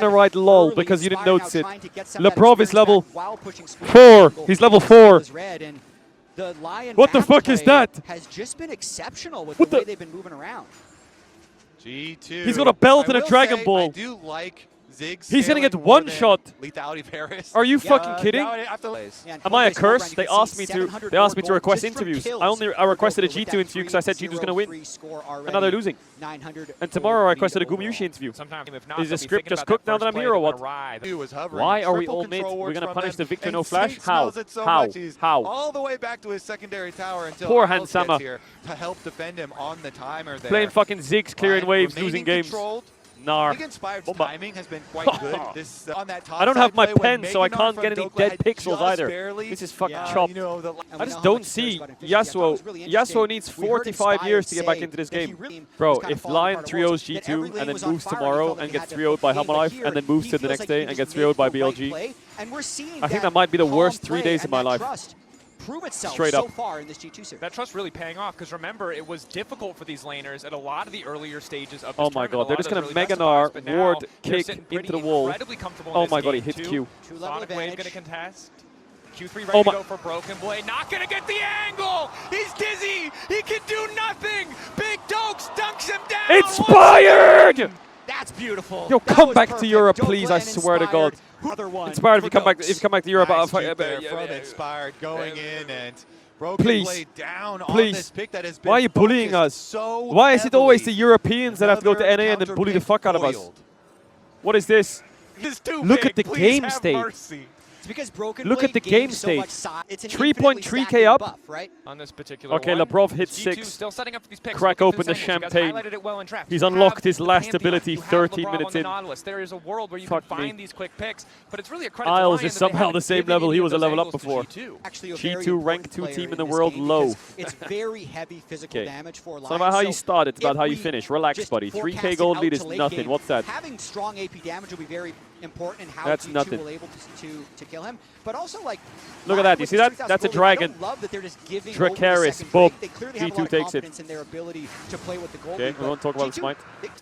gonna write lol because you didn't notice it. Lebrov is level 4. He's level 4. What the fuck is that? Has just been exceptional with the way they've been moving around. G2. He's got a belt and a Dragon Ball. I do like He's gonna get one shot. Lethality Paris. Are you fucking kidding? Am I a curse? They asked me to request interviews. I requested a G2 interview because I said G2 was gonna win. And now they're losing. And tomorrow I requested a Gumayushi interview. Is the script just cooked now that I'm here or what? Why are we all mid? We're gonna punish the Victor no flash? How? How? All the way back to his secondary tower until Poor Isles Hansama. gets here to help defend him on the timer there. Playing fucking Ziggs, clearing waves, losing games. Controlled. Nar. I think Inspired's timing has been quite good. This, on that top I don't have my side play pen, so I when can't Meganar get any from dead Dokla pixels just either. barely, This is fucking you chopped. know, I just don't see Yasuo. Yasuo needs 45 years to get back into this game. Bro, if Lyon 3-0s G2 and then moves tomorrow and gets 3-0'd by Hammerlife and then moves to the next day and gets 3-0'd by BLG, I think that might be the worst 3 days of my life. Prove itself Straight up. so far in this G2 series. That trust really paying off because remember, it was difficult for these laners at a lot of the earlier stages of this Oh my tournament. god, they're just going to Meganar, ward, kick into the wall. Oh my god, he hit Q. Sonic Wave going to contest. Q3 ready Oh to my. go for Broken Blade. Not going to get the angle! He's dizzy! He can do nothing! Big Dokes dunks him down! Inspired! That's beautiful. Yo, That come was back to perfect. Europe, Dokla please, I and swear to God. Inspired Inspired, if you come back to Europe, Nice I'll juke there from Inspired going in and Broken Please. Blade down on Please. this pick that has been Why are you bullying focused us? so Why is it always the heavily. Europeans that have to go to Another NA and then bully the counter fuck out of pick us? foiled. What is this? It's too Look big. at the Please game have state. mercy. It's because Broken Look at Blade the game gains so state. much size. It's an 3.3K infinitely up. buff, right? On this particular Okay, one. Labrov hit G2 6. Still setting up for these picks. Crack Looking for open the angles. You guys champagne. highlighted it well in drafts. He's You unlocked have his the last Pantheon. ability You have 13 LeBron minutes on the in. Nautilus. There is a world where you Fuck can me. find these quick picks, but it's really a credit Isles to Lyon is that they somehow haven't the same given level any he of was a those level up angles to before. G2. Actually, a G2 very important ranked 2 player team in the this world game low. because It's very heavy physical Okay. damage for Lyon. It's not about how you start, it's about if how you we finish. Relax, just buddy. 3K forecast gold it lead out is to late nothing. game, What's that? Having strong AP damage will be very important in how That's G2 nothing. will able to kill him. But also, like, Look at Lyon that. You with see the that? 3,000 That's a gold lead, dragon. I don't love that they're just giving over the Dracarys, second boom. break. They clearly have a G2 lot of takes it. confidence in their ability to play with the gold Okay, lead, we but won't talk about the G2 smite.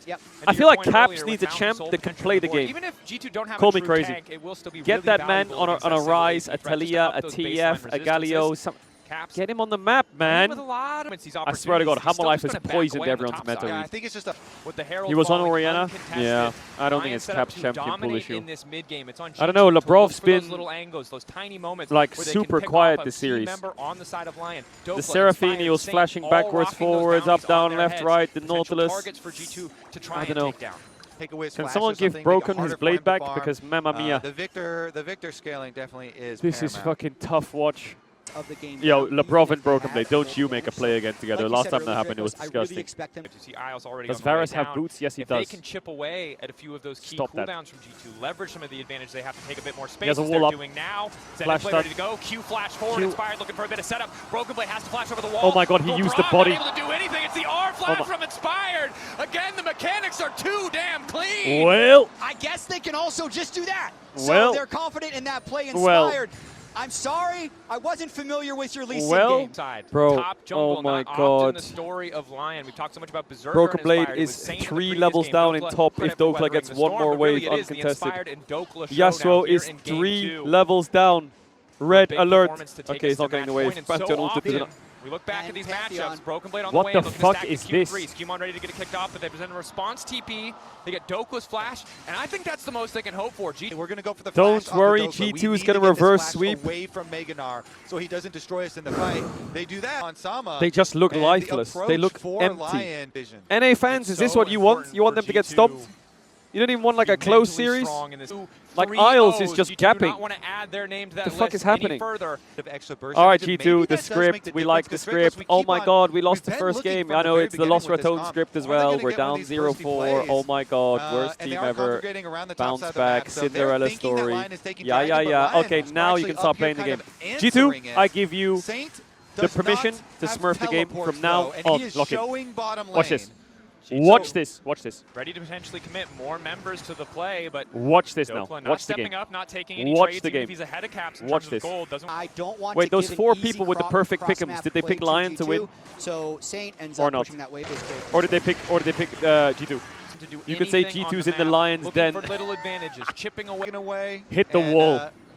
Yep. And I to feel your like point Caps earlier, needs a with champ Soul that can potential play the on board, game. Even if G2 don't have Call a me true crazy. tank, it will still be Get really that man valuable on against a that Rise, single a AP threat to step Talia, up a those TF, baseline a Galio. resistances. Caps. Get him on the map, With man. a lot of these I swear to God, opportunities, he's still Hammerlife just has gonna back poisoned away on the everyone's top meta side. read. I think it's just a With the Herald He was on falling Orianna? uncontested, Yeah, I don't think Lion it's set Caps up to champion pull dominate issue. in this mid-game. It's on I don't know, G2 to look Labrov's for those been, little angles, those tiny moments like, where they can super pick quiet off a this key series. member on the side of Lion. The Dokla, Seraphine, Inspired, he was Saint, flashing all backwards, rocking those forwards, bounties up, down, on their left, heads. right, the Potential Nautilus. targets for G2 to try I and don't know. take down. take away Can splash someone or give something, make it Broken harder his for him blade to back? farm. Because mamma mia. The Victor scaling definitely is This is paramount. fucking tough watch. Of the game. Yo, Even Labrov if and they Broken have Blade, don't you make a play again Like together. you Last said time that earlier, happened, it was I really disgusting. expect them To see Isles already Does on the way Varus have down. boots? Yes, he If does. they can chip away at a few of those key Stop that. cooldowns from G2, leverage some of the advantage they have to take a bit more space. has a as wall they're up. doing now. Flash Play stun. ready to go. Q flash forward. Q. Inspired looking for a bit of setup. Broken Blade has to flash over the wall. Oh my God, he used the LeBron body. Not able to do anything. It's the R flash my- from Inspired. Again, the mechanics are too damn clean. Well, I guess they can also just do that. Well. So they're confident in that play. Well. Inspired. I'm sorry, I wasn't familiar with your Lee Sin Well. game. Side. Bro, Top jungle, oh my not often God. the story of Lion. We've talked so much about Berserker Broken and Blade Inspired. It was is Saint in the 3 previous levels game. down in Dokla, top credit if for Dokla weathering gets the one storm, more but really wave it is the uncontested. Inspired and Dokla Yasuo showdown here is in game 3 two. levels down. Red Big alert. performance to take Okay, us he's to not getting match the wave. point, and Bastion so ulted to the... often we look back at these Pantheon. matchups. Broken Blade on What the way. the Looking to fuck stack is the Q3. this? Skewmon ready to get it kicked off, but they present a response TP. They get Dokla's flash, and I think that's the most they can hope for. We're going to go for the Don't flash off worry, of Dokla. We G2 is need gonna to get this reverse flash sweep. away from Meganar so he doesn't destroy us in the fight. They do that on Sama. They just look and the lifeless. They approach look for empty. Lion vision. NA fans, is this what you want? You want them to get stomped? You don't even want like a close series? Like Isles is just gapping. Want to add their name to that The fuck list is happening? any further. All right, G2, the script. We like the script. Oh my God, we lost the first game. I know it's the Lost Raton script as well. We're down 0-4. Oh my God, worst team ever. Bounce back, Cinderella story. Yeah. Okay, now you can start playing the game. G2, I give you the permission to smurf the game from now on. Lock it. Watch this. Watch this. Watch this. Ready to potentially commit more members to the play, but Watch this now. Dokla not Watch the stepping game. up, not taking any Watch trades, the even game. if he's ahead of Caps in Watch terms this. of gold. Doesn't I don't want Wait, to those give 4 an easy people with the perfect pick'ems, cross-map did they play pick Lion to win? So Saint ends Or up not? pushing that wave. Or did they pick G2? to do You could say anything G2's on in the map, Lions' looking den. for little advantages, chipping away. Hit the wall.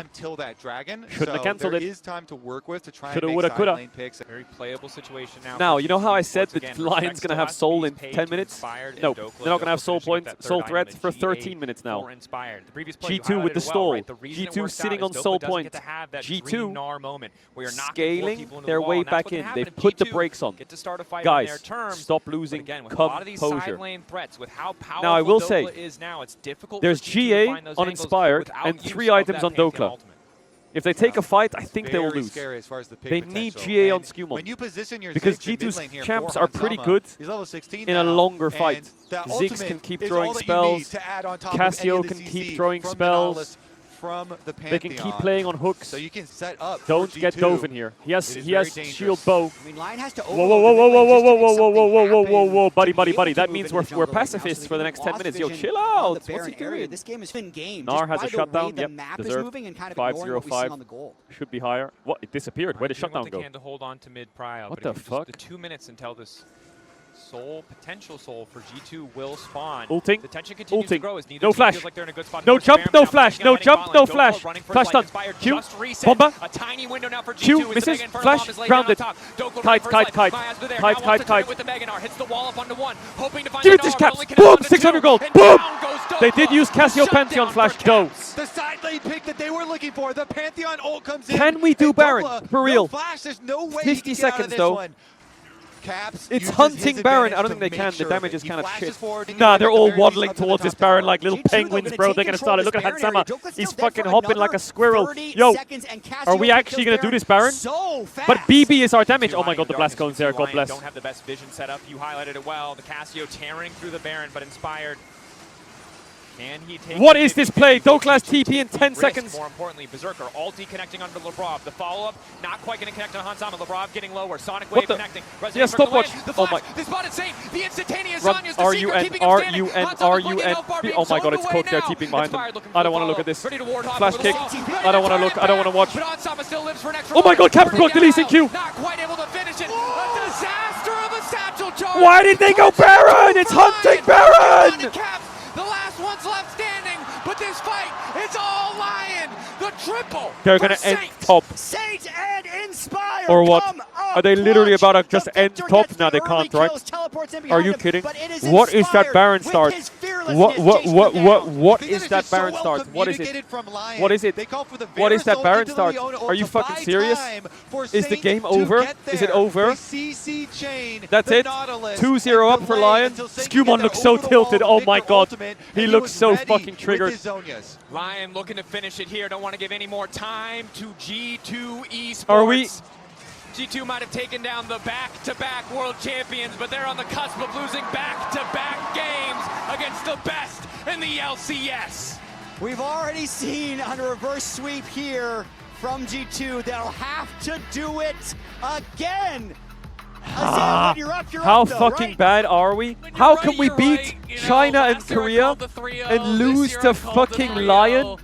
until that dragon. Shouldn't have cancelled there it. is time to work with to try Shoulda, and make woulda, side coulda. lane picks. Very playable situation now. Now, for you know how I said Once that again, Lion's respects going to to have us, soul be in paid 10 to minutes? Inspired and No, Dokla. they're not going to have soul Dokla finishing points, up that soul third threats item for in 13 minutes now. for Inspired. The previous play you G2 with the highlighted well, stall. right? The reason it G2 works sitting out on is soul Dokla doesn't point. get to have that G2 dream Gnar moment where you're knocking four scaling people into their the wall, way and that's back what can in. happen They've if put the G2 brakes on. get to start a fight on their Guys, terms. stop But losing again, with a lot of these side composure. lane threats, with how powerful Now, I will Dokla say, is now, it's difficult there's for G2 to GA find those on angles Inspired without and use 3 of items that on Pantheon Dokla. ultimate. If they take a fight, I think they will Very lose. scary as far as the pick They potential. need GA on And Skumon. when you position your Because Ziggs in mid G2's lane here champs for are pretty Hansama, good he's level 16 in a now, longer and fight. the Ziggs ultimate can keep is throwing all that you need spells. to add on top of any Cassio of the can keep CC throwing from spells. Nautilus from the Pantheon. They can keep playing on hooks. So you can set up. Don't for get G2. dove in here. He has shield bow. I mean, Lyon has to Whoa, whoa, whoa, whoa, whoa, whoa, whoa, whoa, whoa, whoa, whoa, buddy. That means we're pacifists for the next 10 minutes. Yo, chill out. What's he doing? This game is fin game. Nar has a Just by the way shutdown. the Yep, map is deserved. moving and kind of ignoring what we see on the 5-0-5. goal. Should be higher. What? It disappeared. Where did shutdown go? To hold on to mid prio. What but the again, fuck? Just the 2 minutes until this potential soul for G2 will spawn. Ulting. The tension continues to Ulting. grow as neither No team flash. feels like they're in a good spot. No Of course, jump, Baron no now flash. pushing No out jump, Heading no Botland. flash. Dope running for Flash his stun. life. Inspired Q. just reset. Bomba. A tiny window now for G2. Q. Is the Misses. Mega Inferno Flash. bomb is laid Grounded. down on top. Dope will Kite, run for kite, his life. kite. Mayaz with there. Kite, Now wants to kite, turn it kite. with the Meganar. Hits the wall up onto one. Hoping to find Give a it this Gnar, caps. only connects Boom. on the 600 two. gold. And Boom. down goes Dope. They did use Casio Shutdown Pantheon for flash. Caps. Dope. The side lane pick that they were looking for. The Pantheon ult comes in. Can we do and Baron? Doppler, For real. No flash. There's no way 50 he can get out of seconds this though. one. Caps It's uses hunting his Baron. I advantage don't think they to can. make The sure damage of it. is He kind of flashes shit. forward, and Nah, at they're the all very least waddling up to the towards top this Baron tower. like little G2 though penguins, gonna bro. take They're gonna control start of it. Look at this Baron Hansama. area. Dope He's still dead fucking for hopping like another a squirrel. 30 Yo, seconds, and Casio are we actually kills gonna do Baron this Baron? so fast. But BB is our damage. Two Oh my Lion god, the darkness. blast cone's there. God Lion bless. don't have the best vision set up. You highlighted it well. The Casio tearing through the Baron, but inspired. Can he take What is this play? Douglas TP in 10 risk? seconds. More importantly, Berserker ulti connecting onto Lebrov. The follow-up not quite going to connect on Hansama. Lebrov getting lower. Sonic What Wave the? connecting. Yeah, stopwatch. The Oh flash. my. The spot is safe. The instantaneous Run. Zanya's the secret keeping him standing. Hansama's going in, Elfbar being Oh my god, sold it's away Coke there now. keeping behind them. Inspired looking I for don't want to follow. look at this. Ready to ward off Flash with a kick. wall. I don't want to look. I don't want to watch. But Hansama still lives for an extra Oh my god, Caps broke the Lee Sin Q. Not quite able to finish it. A disaster of a satchel charge. Why did they go Baron? It's hunting Baron! The last one's left standing, but this fight, it's all Lion. The triple. They're gonna end top. Saint and Inspire Or what? come up Are they literally clutch. about to just The end Victor top? gets No, the they can't, early right? kills, teleports in Are behind you him, kidding? but it is What is that Inspired Baron with start? his fearlessness chasing them down. What I think is that that is just Baron so start? well What is it? communicated from Lion. What is it? They call for the What is that Varus Baron ult into start? Leona ult Are you to fucking buy serious? time for Is the Saint game to over? get Is it there. over? The CC chain, That's the it? Nautilus, 2-0 and up for delay Lion. until Saint can get Skewmon there looks so over the tilted. wall. Oh my Victor god. ultimate, He and looks was so ready fucking with triggered. his Zhonya's. Lion looking to finish it here. Don't want to give any more time to G2 Esports. Are we- G2 might have taken down the back-to-back world champions, but they're on the cusp of losing back-to-back games against the best in the LCS. We've already seen on a reverse sweep here from G2. They'll have to do it again. Isaiah, when you're up, you're How up, though, fucking right? bad are we? How can we beat China and Korea and lose to fucking Lion?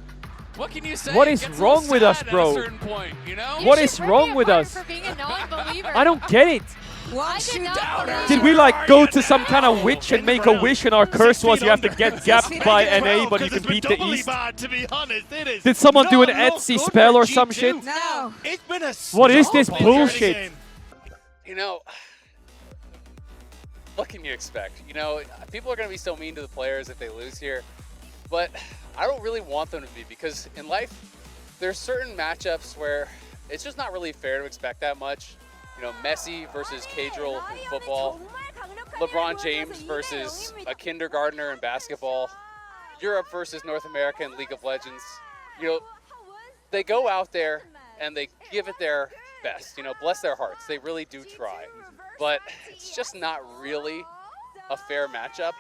What can you say? What is It gets a wrong little with us, sad bro? At a certain point, you know? What is wrong with us? For being a non-believer. I don't get it. Why did not believe Did we like go to some kind of witch and make a wish and our curse was you have to get gapped by NA but you can beat the East? Did someone do an Etsy spell or some shit? No. It's been a What is this slow bullshit? game. You know, what can you expect? You know, people are going to be so mean to the players if they lose here, but I don't really want them to be, because in life, there's certain matchups where it's just not really fair to expect that much. You know, Messi versus Caedrel in football, LeBron James versus a kindergartner in basketball, Europe versus North America in League of Legends. You know, they go out there and they give it their best. You know, bless their hearts. They really do try. But it's just not really a fair matchup.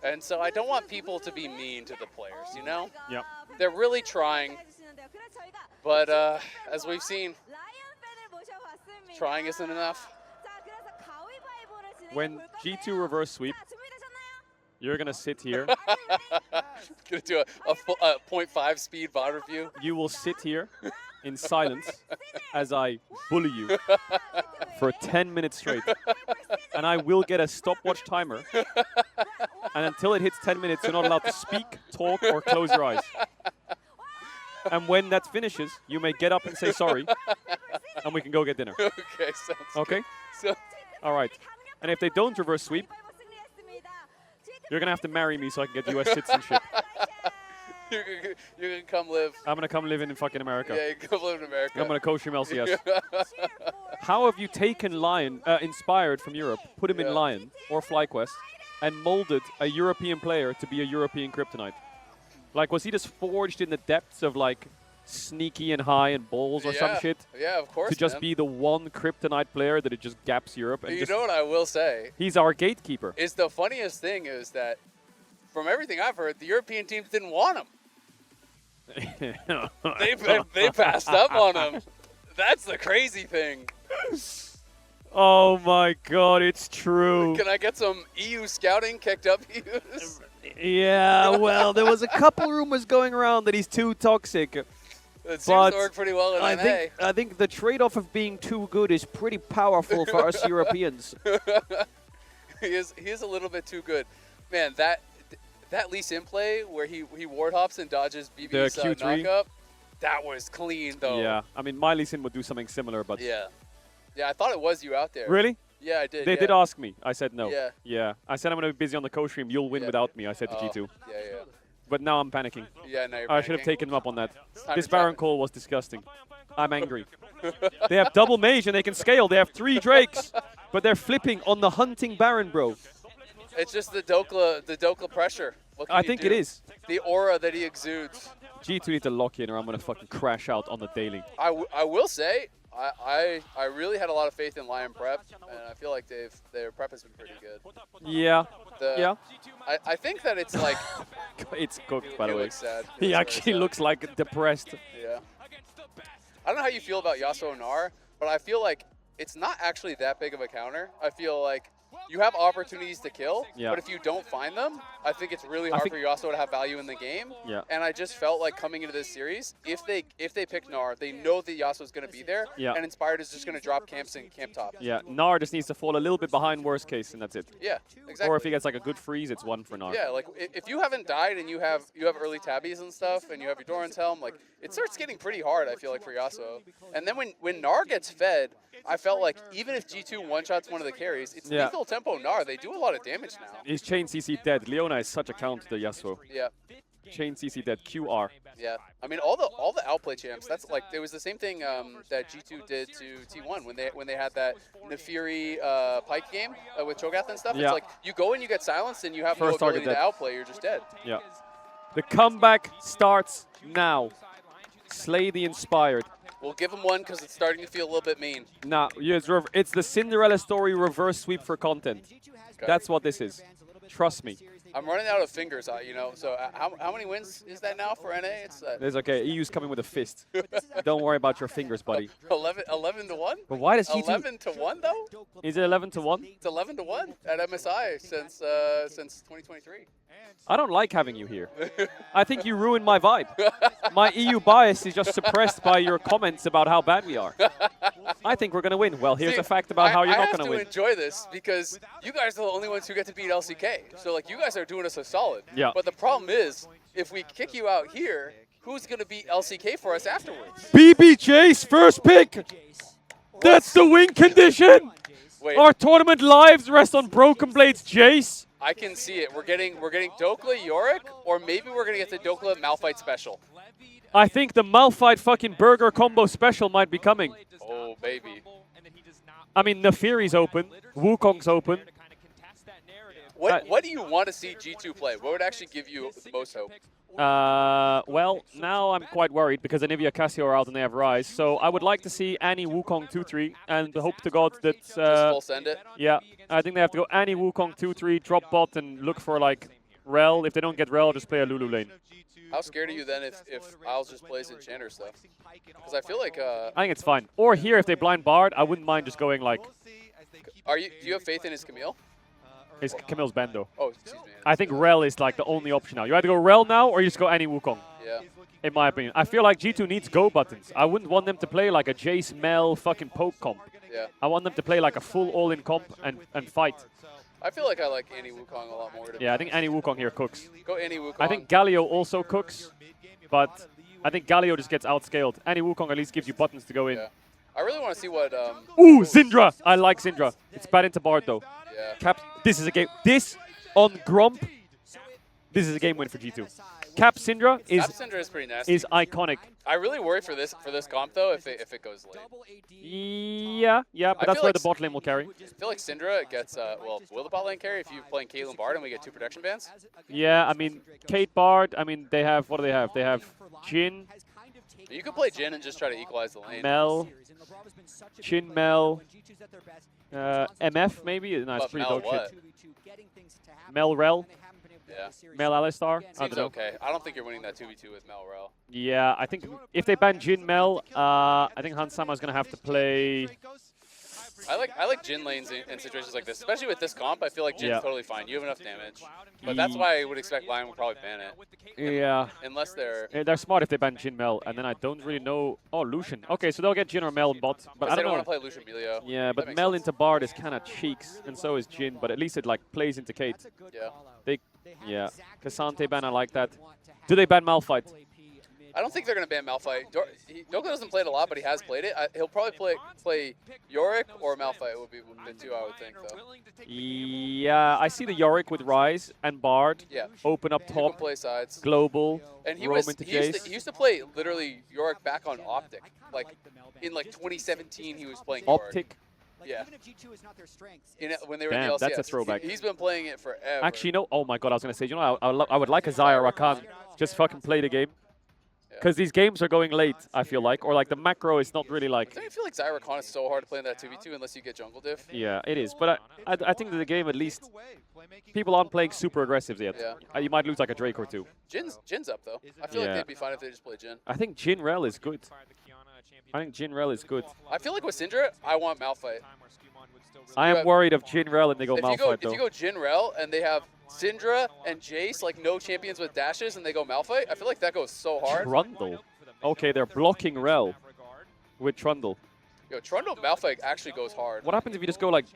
And so I don't want people to be mean to the players, you know? Yep. They're really trying. But as we've seen, trying isn't enough. When G2 reverse sweep, you're gonna sit here. Gonna do a 0.5 speed VOD review. You will sit here in silence as I bully you for 10 minutes straight. And I will get a stopwatch timer. And until it hits 10 minutes, you're not allowed to speak, talk, or close your eyes. And when that finishes, you may get up and say sorry, and we can go get dinner. Okay, sounds Okay? good. So, All right. And if they don't reverse sweep, you're going to have to marry me so I can get US citizenship. you're gonna come live. I'm going to come live in fucking America. Yeah, you come live in America. I'm going to coach him LCS. How have you taken Lion, inspired from Europe, put him in Lion or FlyQuest, and molded a European player to be a European Kryptonite? Like, was he just forged in the depths of, like, sneaky and high and balls or some shit? Yeah, of course. To just man. be the one Kryptonite player that it just gaps Europe? And You just, know what I will say? he's our gatekeeper. Is the funniest thing is that, from everything I've heard, the European teams didn't want him. They passed up on him. That's the crazy thing. Oh my god, it's true. Can I get some EU scouting kicked up views? Yeah, well, there was a couple rumors going around that he's too toxic. It seems to work pretty well in I think the trade-off of being too good is pretty powerful for us Europeans. He is a little bit too good. Man, that Lee Sin play where he ward hops and dodges BB's knockup, that was clean though. Yeah, I mean, my Lee Sin would do something similar, but... Yeah, I thought it was you out there. Really? Yeah, I did. They did ask me. I said no. Yeah. I said I'm going to be busy on the co-stream. You'll win without me, I said to G2. Yeah. But now I'm panicking. Yeah, now you're I should have panicking. taken him up on that. Time This to trap Baron it. call was disgusting. I'm angry. They have double mage and they can scale. They have 3 Drakes, but they're flipping on the hunting Baron, bro. It's just the Dokla pressure. What can I you think do? it is. The aura that he exudes. G2 need to lock in or I'm going to fucking crash out on the daily. I will say, I really had a lot of faith in Lyon prep, and I feel like their prep has been pretty good. Yeah. Yeah. I think that it's like... It's cooked, by the way. Looks sad. He actually looks like depressed. Yeah. I don't know how you feel about Yasuo Gnar, but I feel like it's not actually that big of a counter. I feel like you have opportunities to kill, but if you don't find them, I think it's really hard for Yasuo to have value in the game. Yeah. And I just felt like coming into this series, if they pick Gnar, they know that Yasuo's going to be there, and Inspired is just going to drop camps in camp top. Yeah, Gnar just needs to fall a little bit behind worst case, and that's it. Yeah, exactly. Or if he gets like a good freeze, it's 1 for Gnar. Yeah, like if you haven't died and you have early tabbies and stuff, and you have your Doran's Helm, like it starts getting pretty hard, I feel like, for Yasuo. And then when Gnar gets fed, I felt like even if G2 one-shots one of the carries, it's lethal tempo Gnar. They do a lot of damage now. He's chain CC dead. Leona is such a counter to Yasuo. Yeah. Chain CC dead. QR. Yeah. I mean, all the outplay champs. That's like it was the same thing that G2 did to T1 when they had that Nefiri Pike game with Cho'Gath and stuff. It's like you go and you get silenced and you have no ability to outplay. You're just dead. Yeah. The comeback starts now. Slay the Inspired. We'll give him one because it's starting to feel a little bit mean. Nah, it's the Cinderella story reverse sweep for content. Okay. That's what this is. Trust me. I'm running out of fingers, so how many wins is that now for NA? It's okay. EU's coming with a fist. Don't worry about your fingers, buddy. 11 to 1? But why does G2... 11 to 1, though? Is it 11 to 1? It's 11 to 1 at MSI since 2023. I don't like having you here. I think you ruined my vibe. My EU bias is just suppressed by your comments about how bad we are. I think we're going to win. Well, here's a fact about how you're not going to win. I have to enjoy this because you guys are the only ones who get to beat LCK. So, like, you guys are doing us a solid. Yeah. But the problem is, if we kick you out here, who's going to beat LCK for us afterwards? BB Jace, first pick. That's the win condition. Wait. Our tournament lives rest on Broken Blade's Jace. I can see it. We're getting Dokla Yorick, or maybe we're going to get the Dokla Malphite special. I think the Malphite fucking burger combo special might be coming. Oh, baby. I mean, Nefiri's open. Wukong's open. What do you want to see G2 play? What would actually give you the most hope? Well, now I'm quite worried because Anivia Cassio are out and they have Rise. So I would like to see Annie Wukong 2-3 and hope to God that... Just full send it? Yeah, I think they have to go Annie Wukong 2-3, drop bot and look for like Rel. If they don't get Rel, just play a Lulu lane. How scared are you then if Isles just plays Enchanter stuff? Because I feel like... I think it's fine. Or here, if they blind Bard, I wouldn't mind just going like... Do you have faith in his Camille? His Camille's Bando. Oh, excuse me. I think Rel is like the only option now. You either go Rel now or you just go Annie Wukong. Yeah. In my opinion. I feel like G2 needs go buttons. I wouldn't want them to play like a Jace Mel fucking poke comp. Yeah. I want them to play like a full all-in comp and fight. I feel like I like Annie Wukong a lot more. Yeah, I think Annie Wukong here cooks. Go Annie Wukong. I think Galio also cooks, but I think Galio just gets outscaled. Annie Wukong at least gives you buttons to go in. Yeah. I really want to see what... Ooh, Syndra! I like Syndra. It's bad into Bard though. Yeah. Cap, this is a game. This on Gromp, this is a game win for G2. Cap Syndra is pretty nasty. Is iconic. I really worry for this comp though if it goes late. Yeah, but that's where the bot lane will carry. I feel like Syndra gets will the bot lane carry if you're playing Caitlyn Bard and we get 2 protection bans? Yeah, I mean Kate Bard. I mean they have, what do they have? They have Jhin. You could play Jhin and just try to equalize the lane. Mel, Jhin, Mel, MF maybe. No, it's pretty dog shit. Mel Rel. Yeah. Mel Alistar? I Seems don't know. okay. I don't think you're winning that 2v2 with Mel Rel. Yeah, I think if they ban Jin Mel, I think Hansama is going to have to play... I like Jin lanes in situations like this, especially with this comp. I feel like Jin's totally fine. You have enough damage, but that's why I would expect Lyon will probably ban it. Yeah. Unless they're... They're smart if they ban Jin Mel, and then I don't really know... Oh, Lucian. Okay, so they'll get Jin or Mel bot, but I they don't don't know. want to play Lucian Melio. Yeah, but Mel into Bard is kind of cheeks, and so is Jin, but at least it like plays into Kate. Yeah. Cassante ban, I like that. Do they ban Malphite? I don't think they're going to ban Malphite. Doka doesn't play it a lot, but he has played it. He'll probably play Yorick or Malphite would be the two, I would think, though. Yeah, I see the Yorick with Rise and Bard. Yeah. Open up top. Play sides. Global. And he used to play literally Yorick back on Optic. Like in like 2017, he was playing Yorick. Optic. Yeah. When they were Damn, in the LCS. that's a throwback. He's been playing it forever. Actually, no. Oh my God, I was gonna say, you know, I would like a Zaya Rakan. Just fucking play the game. Because these games are going late, I feel like, or like the macro is not really like. I feel like Zaya Rakan is so hard to play in that 2v2 unless you get jungle diff. Yeah, it is. But I think that the game, at least, people aren't playing super aggressive yet. Yeah. You might lose like a Drake or two. Jin's up though. I feel like they'd be fine if they just play Jin. I think Jin Rel is good. I feel like with Syndra, I want Malphite. I am worried of Jin Rel and they go Malphite though. If you go Jin Rel and they have Syndra and Jace, like no champions with dashes, and they go Malphite, I feel like that goes so hard. Trundle. Okay, they're blocking Rel with Trundle. Yo, Trundle Malphite actually goes hard. What happens if you just go like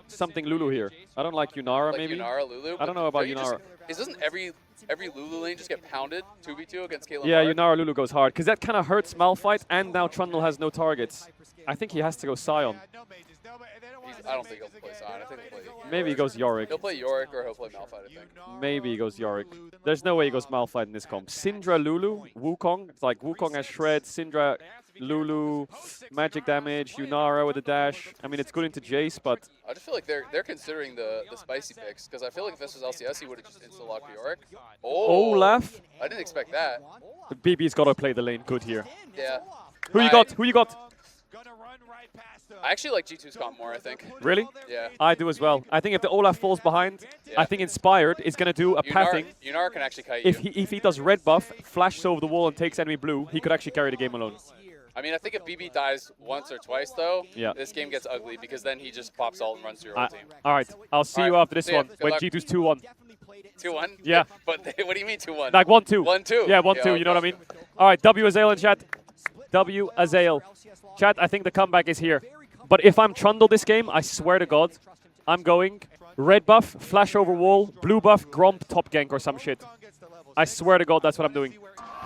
something Lulu here? I don't like Yunara like maybe. Yunara, Lulu. I don't know about Yunara. Doesn't every Lulu lane just get pounded 2v2 against Caitlyn? Yeah, Yunara Lulu goes hard because that kind of hurts Malphite, and now Trundle has no targets. I think he has to go Sion. I don't think he'll play Sion. I think he'll play. Maybe he goes Yorick. He'll play Yorick or he'll play Malphite, I think. Maybe he goes Yorick. There's no way he goes Malphite in this comp. Syndra Lulu, Wukong. It's like Wukong has Shred, Syndra, Lulu, magic damage, Yunara with a dash. I mean, it's good into Jace, but I just feel like they're considering the spicy picks because I feel like if this was LCS, he would have just insta-locked Yorick. Oh, Olaf. I didn't expect that. BB's got to play the lane good here. Yeah. Who you got? Who you got? I actually like G2's comp more, I think. Really? Yeah. I do as well. I think if the Olaf falls behind, I think Inspired is going to do a pathing. Yunara can actually kite you. If he does red buff, flashes over the wall and takes enemy blue, he could actually carry the game alone. I mean, I think if BB dies once or twice, though, this game gets ugly because then he just pops ult and runs through your whole team. All right. I'll see you after this one when G2's 2-1. 2-1? Yeah. But what do you mean 2-1? Like 1-2. 1-2. Yeah, 1-2. You know what I mean? All right. W Azael in chat. W Azael. Chat, I think the comeback is here. But if I'm Trundle this game, I swear to God, I'm going red buff, flash over wall, blue buff, Gromp, top gank or some shit. I swear to God, that's what I'm doing.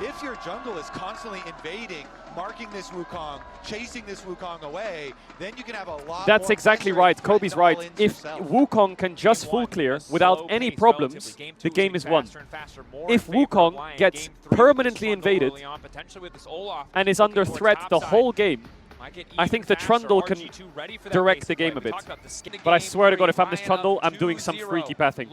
If your jungle is constantly invading, marking this Wukong, chasing this Wukong away, then you can have a lot. That's exactly right. Kobe's right. If Wukong can just full clear without any problems, the game is won. If Wukong gets permanently invaded and is under threat the whole game, I think the Trundle can direct the game a bit. But I swear to God, if I'm this Trundle, I'm doing some freaky pathing.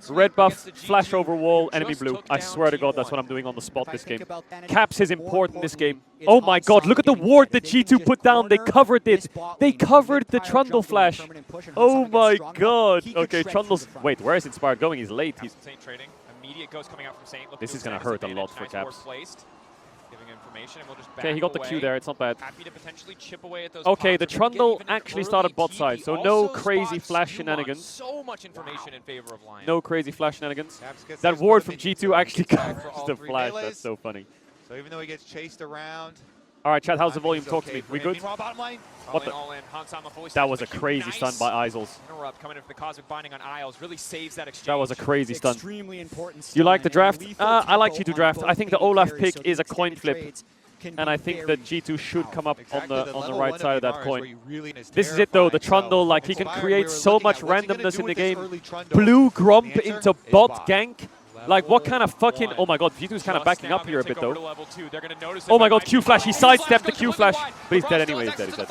Red buff, flash over wall, enemy blue. I swear to God, that's what I'm doing on the spot this game. Caps is important this game. Oh my God, look at the ward that G2 put down. They covered it. They covered the Trundle flash. Oh my God. Okay, Trundle's... Wait, where is Inspired going? He's late. This is going to hurt a lot for Caps. Okay, he got the Q there. It's not bad. Okay, the Trundle actually started bot side, so no crazy flash shenanigans. No crazy flash shenanigans. That ward from G2 actually covers the flash. That's so funny. So even though he gets chased around. All right, chat, how's the volume? Talk to me. We good? What the? That was a crazy stun by Isles. That was a crazy stun. You like the draft? I like G2 draft. I think the Olaf pick is a coin flip. And I think that G2 should come up on the right side of that coin. This is it though, the Trundle, like he can create so much randomness in the game. Blue Gromp into bot gank. Like what kind of fucking... Oh my God, G2's kind of backing up here a bit though. Oh my God, Q flash, he sidestepped the Q flash. But he's dead anyway, he's dead, he's dead.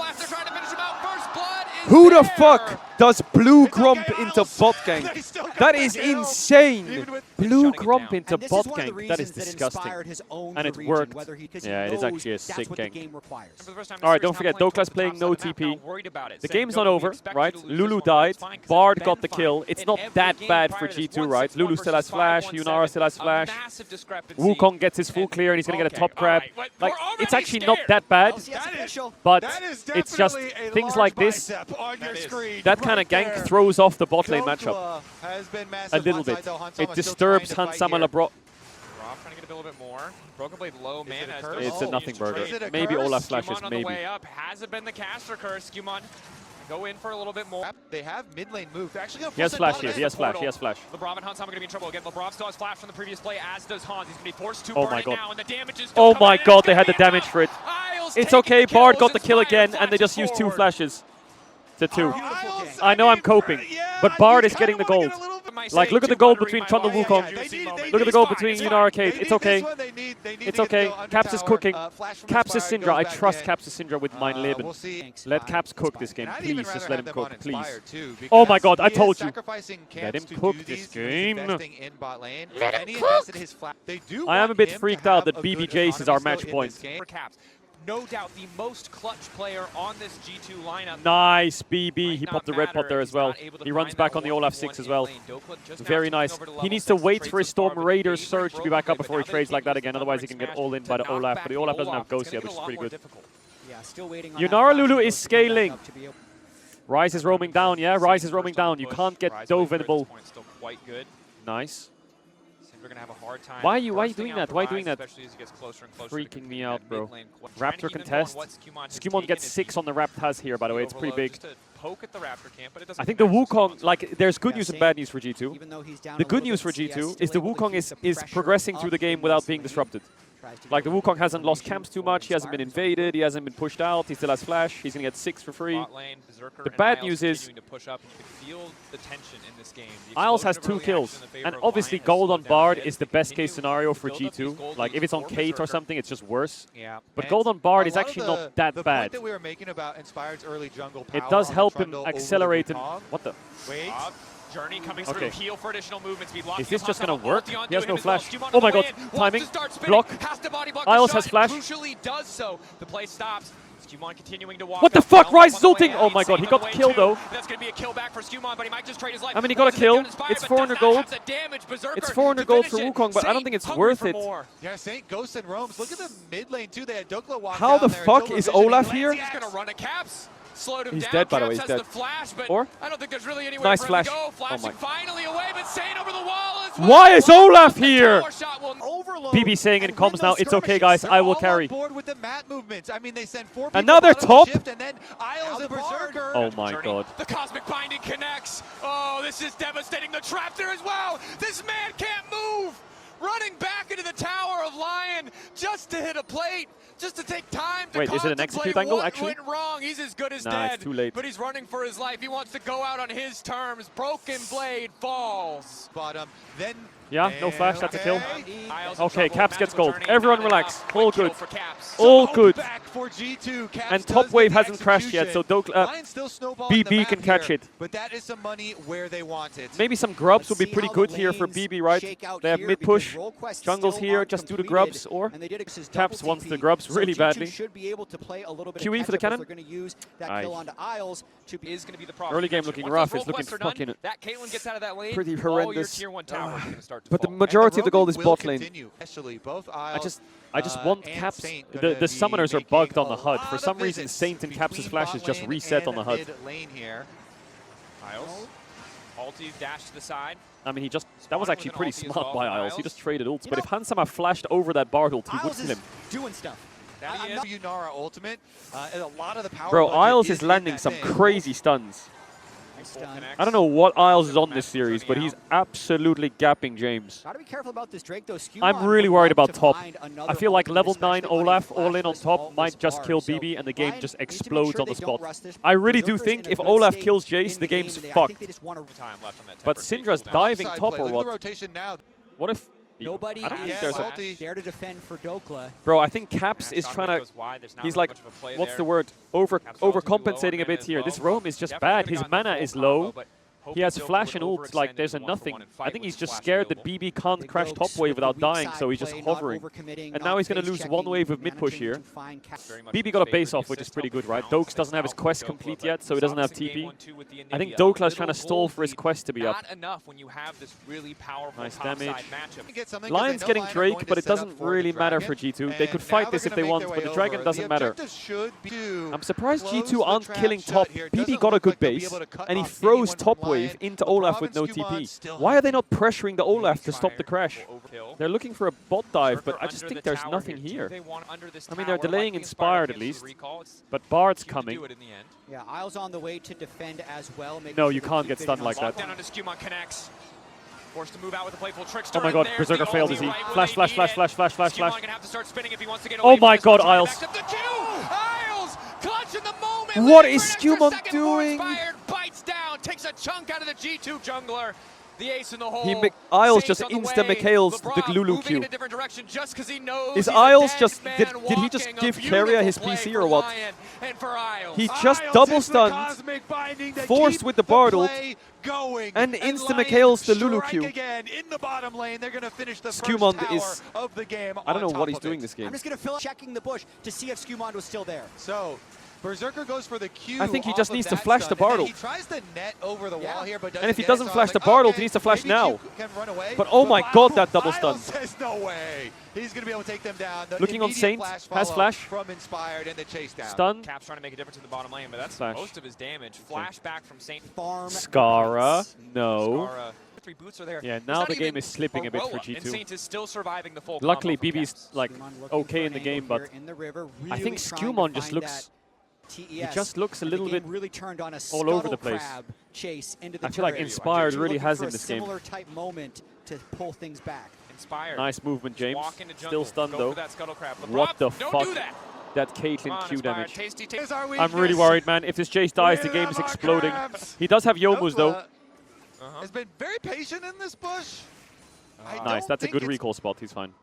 Who the fuck does Blue Grump into bot gank. That is insane. Blue Grump into And this bot is one of the gank. That is reasons that disgusting. inspired his own And it region, worked. whether he- 'cause he Yeah, it is knows actually a that's sick what the gank. game requires. All right, don't forget, Dokla's playing no TP. The game's not over, right? Lulu died. Bard got the kill. It's not that bad for G2, right? Lulu still has flash. Yunara still has flash. Wukong gets his full clear and he's going to get a top grab. Like, it's actually not that bad, but it's just things like this. That kind of gank throws off the bot lane matchup a little bit. It disturbs Hansama Labro. Trying to get a little bit more. Broken Blade low mana. It's a nothing burger. Maybe Olaf flashes, on maybe. the way up. Has it been the caster curse? Skewmon go in for a little bit more. They have mid lane move. They're actually He has flash here. He has flash. He has flash. LeBron and Hans are going to be in trouble again. LeBron still has flash from the previous play, as does Hans. He's going to be forced to Oh burn my it god. now, and the damage is Oh still my coming in. god, It's they gonna had the be damage enough. for it. Isles It's taking okay, the Bard kills got the as kill Lion again, and they flashes just used 2 forward. flashes to 2. I know I'm coping, but Bard is getting the gold. Like, look at the gold between Trundle Wukong. Look at the gold between Yunara Cade. It's okay. It's okay. Caps is cooking. Caps is Syndra. I trust Caps is Syndra with mein Leben. Let Caps cook this game. Please, just let him cook. Please. Oh my god, I told you. Let him cook this game. Let him cook. I am a bit freaked out that BB Jace is our match point. For Caps. No doubt the most clutch player on this G2 lineup. Nice, BB. He popped the red pot there as well. He runs back on the Olaf 6 as well. Very nice. He needs to wait for his Storm Raider surge to be back up before he trades like that again. Otherwise, he can get all in by the Olaf. But the Olaf doesn't have Ghost yet, which is pretty good. Yeah, still waiting on Yunara that Lulu flash is to come back scaling. up to be able- Rise is roaming down, yeah? Rise is roaming down. You can't get Dovinable. Still quite good. Nice. We're gonna have a hard time. Why are you bursting doing out that? the Why Rise, doing that? especially as he gets closer and closer to Freaking me completing out, that bro. mid lane. Trying to Raptor get contest. into what Skewmon has Skewmon gets taken 6 on the Rapt has here, by the way. It's pretty big. just to poke at the Raptor camp, but it doesn't I think the matter. Wukong, like, there's good Yeah, news and same. bad news for G2. even though he's down The a good little news bit, for Sia G2 still is the able to Wukong keep is the pressure progressing through up the game in without this being lane. disrupted. Tries to Like, the get Wukong hasn't lost information camps too for much, he hasn't been Inspired as well. invaded, he hasn't been pushed out, he still has flash, he's gonna get 6 for free. Bot lane, Berserker The and bad Isles news is- continuing to push up, and you can feel the tension in this game. The Isles has explosion 2 of early kills, action in favor and of obviously Lion has gold on slowed down a Bard bit. is the They best continue case scenario to for build up these G2. gold Like, if leads it's on for Kate or Berserker. something, it's just worse. Yeah. But And gold on Bard a is lot of actually the- not that the bad. point that we were making about Inspired's early jungle It power does on the help him Trundle over the accelerate and... Wukong. What the... Wait. Journey coming Okay. through, heal for additional movement speed. Locking Is this up just on gonna top, work? ulti onto He has him no as well. flash. Skewmon Oh on my the god, way in, wants timing, to start spinning, block. has to body block the Isles shot, has and flash. crucially does so. The play stops. Skewmon continuing to walk What the up. fuck? Elbow Rise on is the way ulting! out. Oh my god, he Insane got on the killed way though. too. That's going to be a kill back for Skewmon, but he might just trade his life. I mean, he got a Wants to take kill. down Inspired, It's but 400 does not gold. have the damage. Berserker It's 400 gold to for finish it. Wukong, but I don't Saint think it's hungry worth for it. more. Yeah, Saint Ghosts and Roams. Look at the mid lane too. They had Dokla walk How down the there fuck until is Revision Olaf lands here? the He's axe. going to run a Caps. Slowed him He's down. dead, by the way, Caps he's has dead. the flash, but Or? I don't think there's really anywhere Nice for flash. him to go. Oh Flashing my- finally away, but Saint over the wall as well. Why is Olaf The here? tower shot will Overload BB saying in and comms win now, those it's okay skirmishes. guys, They're I will all carry. on board with the mat movements. I mean, they send 4 people Another out of the top? shift, and then Isles and Berserker. Oh my Journey. god. The Cosmic Binding connects. Oh, this is devastating. The trap there as well. This man can't move. Running back into the tower of Lyon just to hit a plate, just to take time to Wait, is it an contemplate execute angle, what actually? went wrong. He's as good as Nah, dead. it's too late. But he's running for his life. He wants to go out on his terms. Broken Blade falls. Bottom. Then Yeah, no flash, that's a kill. Isles in Okay, trouble. Caps gets Magical gold. Journey, Everyone not relax. enough. All Quick kill good. for Caps. All hope good. back for G2. Caps And does top get wave the hasn't crashed yet, so execution. Dokla... Lion's still snowballing the BB map can catch here, it. But that is some money where they want it. Maybe some grubs Let's would be see pretty how good the here for lanes BB, right? shake out They have here mid because push. role quests Jungle's still here, aren't just do the completed, grubs, or and they did it Caps double wants TP. the grubs So really G2 badly. should be able to play a little bit QE of for the catch-up cannon? as they're going to use that Aye. kill onto Isles to be Is going to be the problem. Early game looking Once rough, those it's looking roll quests are done, fucking that Caitlyn gets out of that lane, pretty all your horrendous. tier 1 towers are going to start to But the fall. majority of the gold is will bot lane. continue, especially both Isles, I just want and Caps. Saint The gonna be summoners are making bugged on a the HUD. lot For of some reason, visits Saint and Caps' between flashes bot just lane reset on and the HUD. mid lane here. Isles, ulti dash to the side. I mean, that was actually pretty Ulti as smart well by from Isles. He Isles. just traded ults. You But know- if Hansama flashed over that Bard ult, he would Isles kill is him. doing stuff. That he I'm is. not Yunara ultimate, and a lot of the power Bro, budget Isles is in landing that some thing. crazy stuns. Full connects. I don't know what Isles is on this series, but he's absolutely gapping James. Gotta be careful about this Drake though. Skewmon I'm really would worried love about to top. find another I feel like ultimate, level 9 especially on a Olaf all in on flashless top altless might just bar. kill So BB and the game Lion just needs to make explodes sure on the they don't spot. rush this. I really do Berserker's think in a if good Olaf state kills in Jace, the game game's today. I fucked. think they just want to Time left on that But temper. Syndra's Cooldown. diving Side top play. or Look at the what? rotation now. What if Nobody I don't think is there's a... there to defend for Dokla. Bro, I think Caps is trying to... He's like, what's the word? Overcompensating a bit here. This roam is just bad. His mana is low. He has flash and ult, like there's a nothing. I think he's just scared that BB can't crash top wave without dying, so he's just hovering. And now he's going to lose one wave of mid push here. BB got a base off, which is pretty good, right? Dokes doesn't have his quest complete yet, so he doesn't have TP. I think Dokla is trying to stall for his quest to be up. Nice damage. Lion's getting Drake, but it doesn't really matter for G2. They could fight this if they want, but the Dragon doesn't matter. I'm surprised G2 aren't killing top. BB got a good base, and he froze top wave into Olaf with no TP. Why are they not pressuring the Olaf to stop the crash? They're looking for a bot dive, but I just think there's nothing here. I mean, they're delaying Inspired at least, but Bard's coming. Yeah, Isles on the way to defend as well. No, you can't get stunned like that. Forced to move out with a playful trickster. Oh my god, Berserker failed, is he? Flash, flash, flash, flash, flash, flash, flash. Oh my god, Isles. What is Skewmon doing? Bites down, takes a chunk out of the G2 jungler. The ace in the hole. Isles just insta-McHale's the Lulu Q. Is Isles just... Did he just give Keria his PC or what? He just double stunned, forced with the Bard ult, and insta-McHale's the Lulu Q. Skewmon is... I don't know what he's doing this game. I'm just going to fill up checking the bush to see if Skewmon was still there. So, Berserker goes for the Q. I think he just needs to flash the Bard ult. He tries to net over the wall here, but and if he doesn't flash the Bard ult, he needs to flash now. But oh my god, that double stun. Says no way. He's going to be able to take them down. Looking on Saint, has flash. From Inspired and the chase down. Stun. Cap's trying to make a difference in the bottom lane, but that's most of his damage. Flash back from Saint. Farm. Skara, no. Three boots are there. Yeah, now the game is slipping a bit for G2. Saint is still surviving the full Luckily, BB's like okay in the game, but I think Really Skewmon just looks... He just looks a little bit really turned on a all over the place. Chase into the I feel like Inspired really has him this game. Similar type moment to pull things back. Inspired. Nice movement, James. Still stunned Go though. for that scuttle crab. What the Don't fuck? do that. That Caitlyn Q damage. Tasty, I'm really worried, man. If this Jace dies, the game is exploding. He does have Yomus though. Has been very patient in this bush. Nice, that's a good recall spot. He's fine.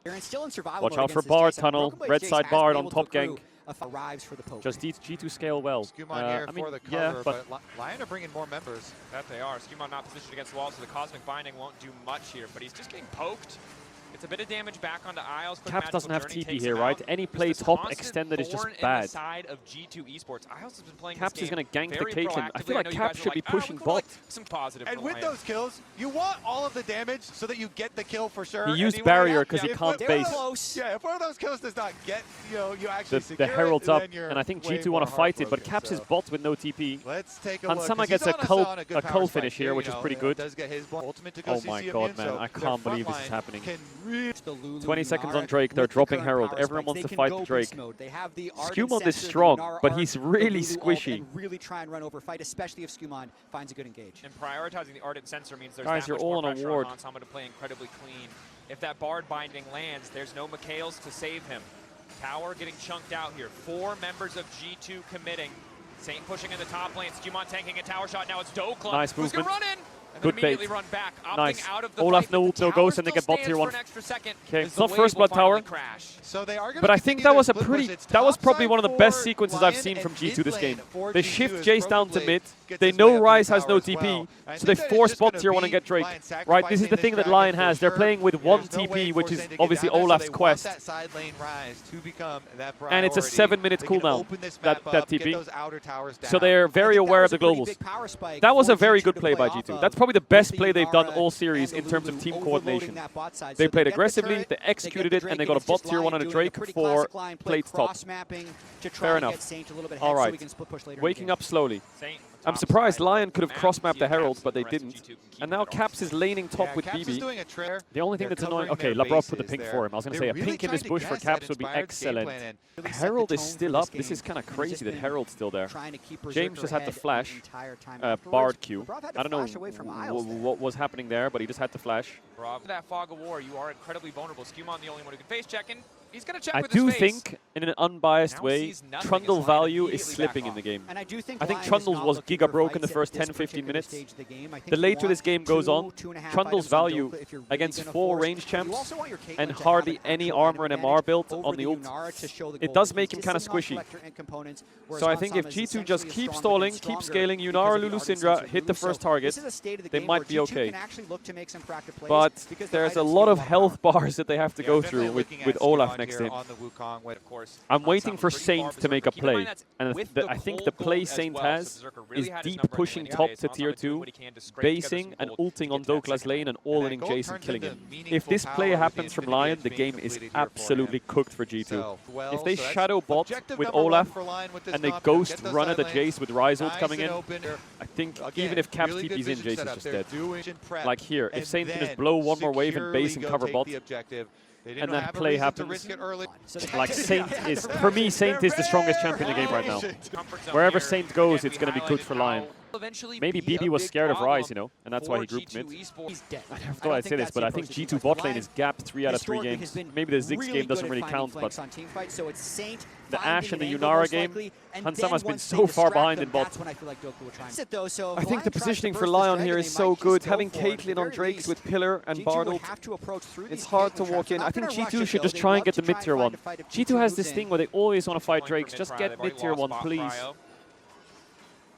They're still in survival Watch mode out for against this Bard Jace, and tunnel. Broken Blade Red Jace side has Bard been on able top to accrue gank. arrives for the poke. Just G2 scale well. Skewmon here I mean, for the cover, yeah, but Lion are bringing more members. That they are. Skewmon not positioned against the wall, so the Cosmic Binding won't do much here, but he's just getting poked. It's a bit of damage back onto Isles. Caps doesn't have TP here, right? Any play top extended is just bad. Of G2 Esports. Isles has been playing Caps is going to gank the Caitlyn. I feel like Caps should be "Ah, pushing bot. Some positive. And with those kills, you want all of the damage so that you get the kill for sure. He used barrier because he can't base. Yeah, if one of those kills does not get, you actually The Herald's up, and I think G2 want to fight it, but Caps is bot with no TP. Let's take a look. Hansama gets a cull finish here, which is pretty good. Oh my god, man, I can't believe this is happening. 20 seconds on Drake, they're dropping Herald. Everyone wants to fight the Drake. Skewmon is strong, but he's really squishy. Really try and run over fight, especially if Skewmon finds a good engage. And prioritizing the Ardent Sensor means there's Guys, that you're much all more on a pressure ward. on Hansama to play incredibly clean. If that Bard Binding lands, there's no McHale's to save him. Tower getting chunked out here. 4 members of G2 committing. Saint pushing in the top lane. Skewmon tanking a tower shot. Now it's Dokla. Nice who's gonna movement. run in. And Good then immediately bait. run back, Nice. out of the Olaf fight, no but ult, the no tower ghost, and they still get bot stands tier for 1. an extra second Okay, as it's the not wave first will blood tower. finally crash. So they are But I think that was a that was probably one of the best sequences I've seen from G2 this game. They shift Jace down to mid. They know Ryze has no TP, so they force bot tier 1 and get Drake. Right, this is the thing that Lion has. They're playing with 1 TP, which is obviously Olaf's quest. And it's a 7-minute cooldown, that TP. So they're very aware of the globals. That was a very good play by G2. That's probably the best play they've done all series in terms of team coordination. They played aggressively, they executed it, and they got a bot tier 1 on a Drake for plates top. Fair enough. All right, waking up slowly. I'm surprised Lion could have cross-mapped the Herald, but they didn't. And now Caps is laning top with BB. The only thing that's annoying... Okay, Labrov put the pink for him. I was going to say, a pink in this bush for Caps would be excellent. Herald is still up. This is kind of crazy that Herald's still there. James just had to flash. Bard Q. I don't know what was happening there, but he just had to flash. Rob, that fog of war, you are incredibly vulnerable. Skewmon the only one who can face check, and he's going to check I with his do face. think in an unbiased Now way, sees nothing as Trundle Lion value is immediately slipping back in the off. game. And I do think I think Lion is Trundles not was looking giga for broken the fights first at this 10-15 particular minutes. stage of the game. I think The you later want this game goes on, 2.5 Trundle's items on value Dokla if you're really against gonna 4 force. range You champs also want your Caitlyn and to have hardly an any actual armor and advantage MR built over on the ult. Yunara to show the It goal. does He's make him just kind of sitting on squishy. collector and components, whereas So I think if Hansama is G2 just essentially keeps stronger stalling, but keep stronger scaling, because Yunara, of the Lulu, artisans Syndra, that hit the lose. first So target, this is a state of the they game might where be G2 okay. can actually look to make some practice plays But because the there's a items lot give of lot health power. bars that they have to go through with Olaf next to him. On the Wukong, Of course, I'm waiting Hansama for pretty Saint far to make a Berserker. Keep in play. mind that's And with I think the cold play gold as Saint well, has so Berserker really is had his deep number in the pushing lane. top It's to not tier something doing 2, what he can to scrape together basing some and gold to ulting on get to that Dokla's second lane round. and all-inning Jace and killing him. If this play happens from Lyon, the game is absolutely cooked for G2. If they shadow bot with Olaf and they ghost run at the Jace with Ryze ult coming in, I think even if Caps TP's in, Jace is just dead. Like here, if Saint can just blow one more wave and base and cover bot, and then play happens. Like Saint is, for me, Saint is the strongest champion in the game right now. Wherever Saint goes, it's going to be good for Lyon. Maybe BB was scared of Ryze, you know, and that's why he grouped mid. He's dead. I never thought I'd say this, but I think G2 bot lane is gapped 3 out of 3 games. Maybe the Ziggs game doesn't really count, but the Ashe and the Yunara game, Hansama's been so far behind in bot. I think the positioning for Lyon here is so good. Having Caitlyn on Drakes with Pillar and Bardold, it's hard to walk in. I think G2 should just try and get the mid-tier 1. G2 has this thing where they always want to fight Drakes. Just get mid-tier 1, please.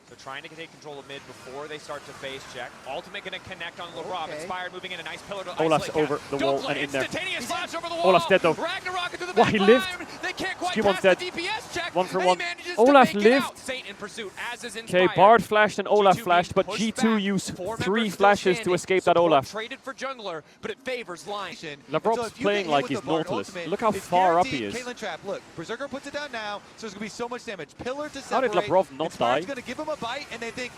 So trying to take control of mid before they start to phase check. Ultimate going to connect on LeBron. Inspired moving in a nice pillar to Olaf's isolate over Cap. the wall Dokla, and in there. instantaneous flash over the wall. Olaf's dead though. Ragnarok into the Wow, back he line. lived. They can't quite Skew-Mon's pass dead. the DPS check. 1 for and 1. he manages Olaf to make it lived. out. Saint in pursuit, as is Okay, Inspired. Bard flashed and Olaf G2 flashed, but being pushed G2 back. used 4 3 members still flashes to standing. escape that Support Olaf. traded for jungler, but it favors Lion. Labrob's playing like he's Nautilus. Look how far up he is. Caitlyn trap. Look, Berserker puts it down now, so there's going to be so much damage. Pillar to How separate. did Labrov not die? Inspired's going to give him a bite, and they think,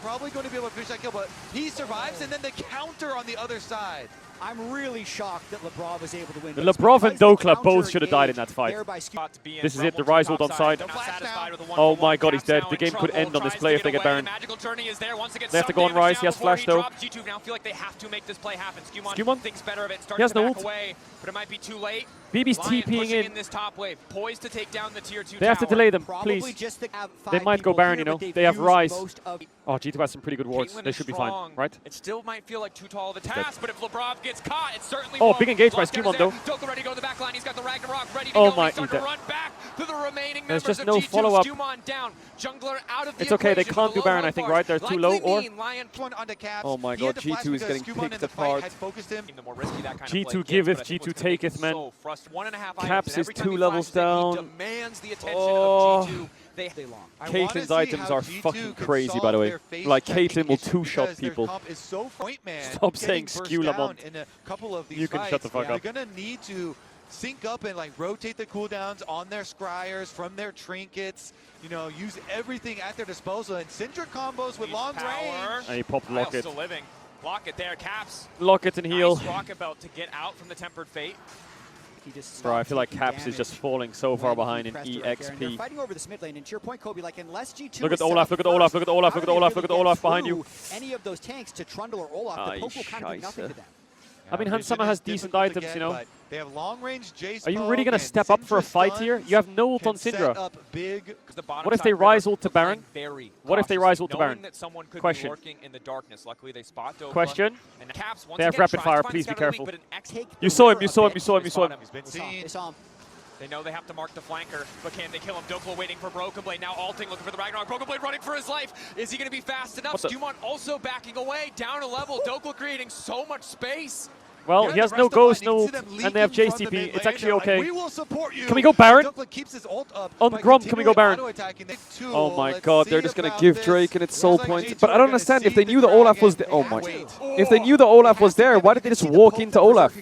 probably going to be able to finish that kill, but he survives, and then the counter on the other side. I'm really shocked that Labrov was able to win. Labrov and Dokla both should have died in that fight. This is it, the Ryze ult on side. Oh my god, he's dead. The game could end on this play if they get Baron. They have to go on Ryze, he has flash though. G2 now feel like they have to make this play happen. Skew-Mon thinks better of it, he has starts to no back ult. away, but it might be too late. BB's Lion TPing pushing in. this top wave, poised to take down the tier 2 They have to tower. delay them, please. They might go Baron, you know. They have Ryze. Oh, G2 has some pretty good wards. Caitlyn They is should be strong. fine, right? It still might feel like too tall of a task, but if Labrov gets caught, it certainly Oh, won't. big engage by Lockdown Skew-Mon is there. though. Dokla ready to go to the back line. He's got the Ragnarok ready to Oh go. my, He's starting he's to dead. run back to the remaining There's members just of no G2. follow-up. Skew-Mon down. Jungler out of the It's okay, they equation can't with do Baron, low I think, health right? They're bars. too low, or? Lion One onto Caps. Oh my He had god, the flash G2 is because getting Skew-Mon in picked the fight apart. had focused him. The more risky that kind G2 of play giveth, gets, but I think G2 what's gonna make taketh, it man. so frustrating. 1.5 Caps items, and is every time 2 he levels flashes it, down. He demands the attention Oh. of G2. They Caitlin's items are fucking crazy, by the way. Like, Caitlyn will two-shot people. Stop saying skew Lamont. You can shut the fuck up. They're going to need to sync up and like rotate the cooldowns on their scryers, from their trinkets, you know, use everything at their disposal. And Syndra combos with long range. And he popped Locket. Still living. Locket there, Caps. Locket and heal. Nice rocket belt to get out from the Tempered Fate. Bro, I feel like Caps is just falling so far behind in EXP. Fighting over this mid lane, and to your point, Kobe, like unless G2 Look at Olaf, look at Olaf, look at Olaf, look at Olaf, look at Olaf behind you. Any of those tanks to Trundle or Olaf, the poke will kind of do nothing to them. I mean, Hansama has decent items, you know. They have long range Jace. Are you really going to step up for a fight here? You have no ult on Syndra. What if they Ryze ult to Baron? What if they Ryze ult to Baron? Question. Question. They have rapid fire, please be careful. You saw him, you saw him, you saw him, you saw him. They saw him. They know they have to mark the flanker, but can they kill him? Dokla waiting for Broken Blade, now ulting, looking for the Ragnarok. Broken Blade running for his life. Is he going to be fast enough? Skew-Mon also backing away, down a level. Dokla creating so much space. Well, he has no ghost, no ult, and they have JCP. It's actually okay. We will support you. Can we go Baron? Keeps his ult up On Grom, can we go Baron? Oh my god, they're just going to give Drake and its soul points. But I don't understand, if they knew the Olaf was there. Oh my. If they knew the Olaf was there, why did they just walk into Olaf?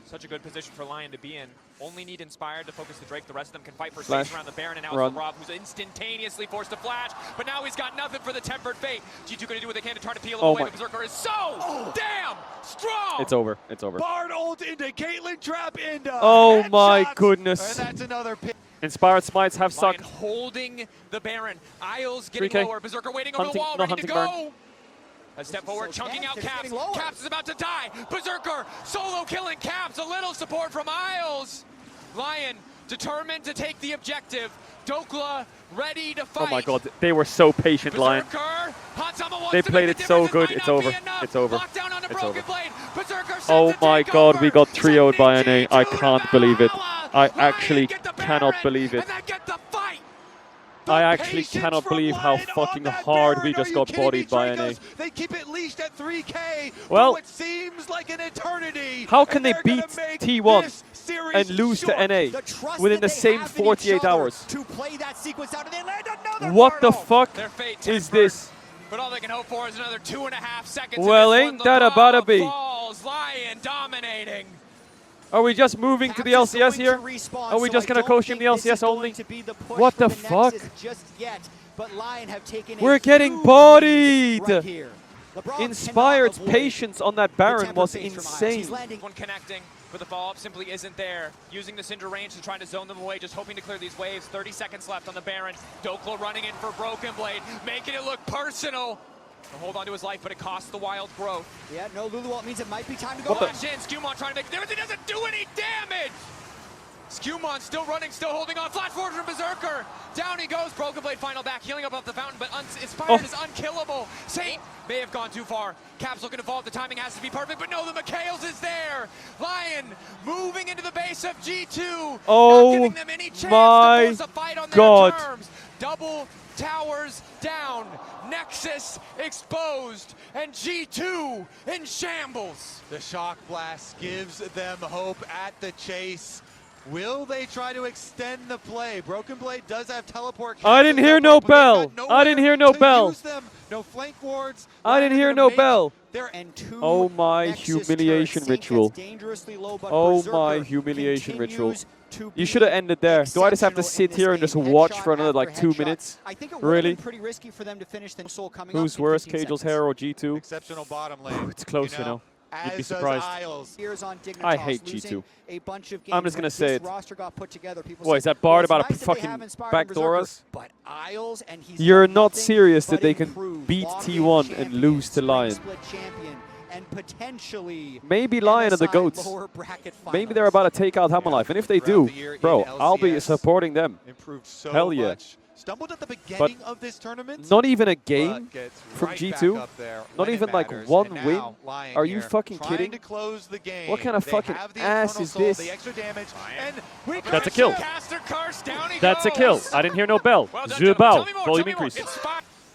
Such a good position for Lion to be in. Only need Inspired to focus the Drake. The rest of them can fight for Flash. space around the Baron. And now Run. it's Rob, who's instantaneously forced to flash. But now he's got nothing for the Tempered Fate. G2 going to do what they can to try to peel him away. But Berserker is so damn strong. It's over. It's over. Bard ult into Caitlyn trap into. Oh my goodness. And that's another pick. Inspired smites have Lion sucked. holding the Baron. Isles getting 3K. lower. Berserker waiting over Hunting- the wall, no ready to hunting go. A step forward, so chunking tense, out they're Caps. getting lower. Caps is about to die. Berserker solo killing Caps. A little support from Isles. Lion determined to take the objective. Dokla ready to fight. Oh my god, they were so patient, Lyon. They played it so good. It's over. It's over. It's over. Oh my god, we got 3-0'd by NA. I can't believe it. I actually cannot believe it. I actually cannot believe how fucking hard we just got bodied by NA. They keep it leashed at 3K. Well, it seems like an eternity. How can they beat T1 and lose to NA within the same 48 hours? What the fuck is this? But all they can hope for is another 2.5 seconds. Well, ain't that about to be? Lyon dominating. Are we just moving to the LCS here? Are we just going to coach him the LCS only? What the fuck? We're getting bodied! Inspired's patience on that Baron was insane. One connecting, but the follow-up simply isn't there. Using the Syndra range to try to zone them away, just hoping to clear these waves. 30 seconds left on the Baron. Dokla running in for Broken Blade, making it look personal. To hold on to his life, but it costs the wild growth. Yeah, no Lulu ult means it might be time to go. Flash in, Skewmon trying to make a difference. He doesn't do any damage! Skewmon still running, still holding on. Flash forward from Berserker. Down he goes. Broken Blade final back, healing up off the fountain, but Inspired is unkillable. Saint may have gone too far. Caps looking to vault. The timing has to be perfect, but no, the Mikhails is there. Lyon moving into the base of G2. Oh, not giving them any chance my to force a fight on God. their terms. Double towers down. Nexus exposed, and G2 in shambles. The shock blast gives them hope at the chase. Will they try to extend the play? Broken Blade does have teleport. I didn't hear no bell. I didn't hear no bell. No flank wards. I didn't hear no bell. And Oh my humiliation ritual. Oh my humiliation ritual. You should have ended there. Do I just have to sit here and just watch for another like 2 minutes? Really? Pretty risky for them to finish the Soul coming Who's up in worse, 15 Caedrel's seconds. hair or G2? Exceptional bottom lane. It's close, you know. You'd be surprised. I hate G2. I'm just gonna say it. What, is that Bard about to fucking backdoor us? You're not serious that they can beat T1 and lose to Lyon. Maybe Lyon are the GOATs. Maybe they're about to take out Hammerlife. And if they do, bro, I'll be supporting them. Hell yeah. Stumbled at the beginning of this tournament. Not even a game from G2? Not even like one win? Are you fucking kidding? What kind of fucking ass is this? That's a kill. That's a kill. I didn't hear no bell. Zubao. Volume increase.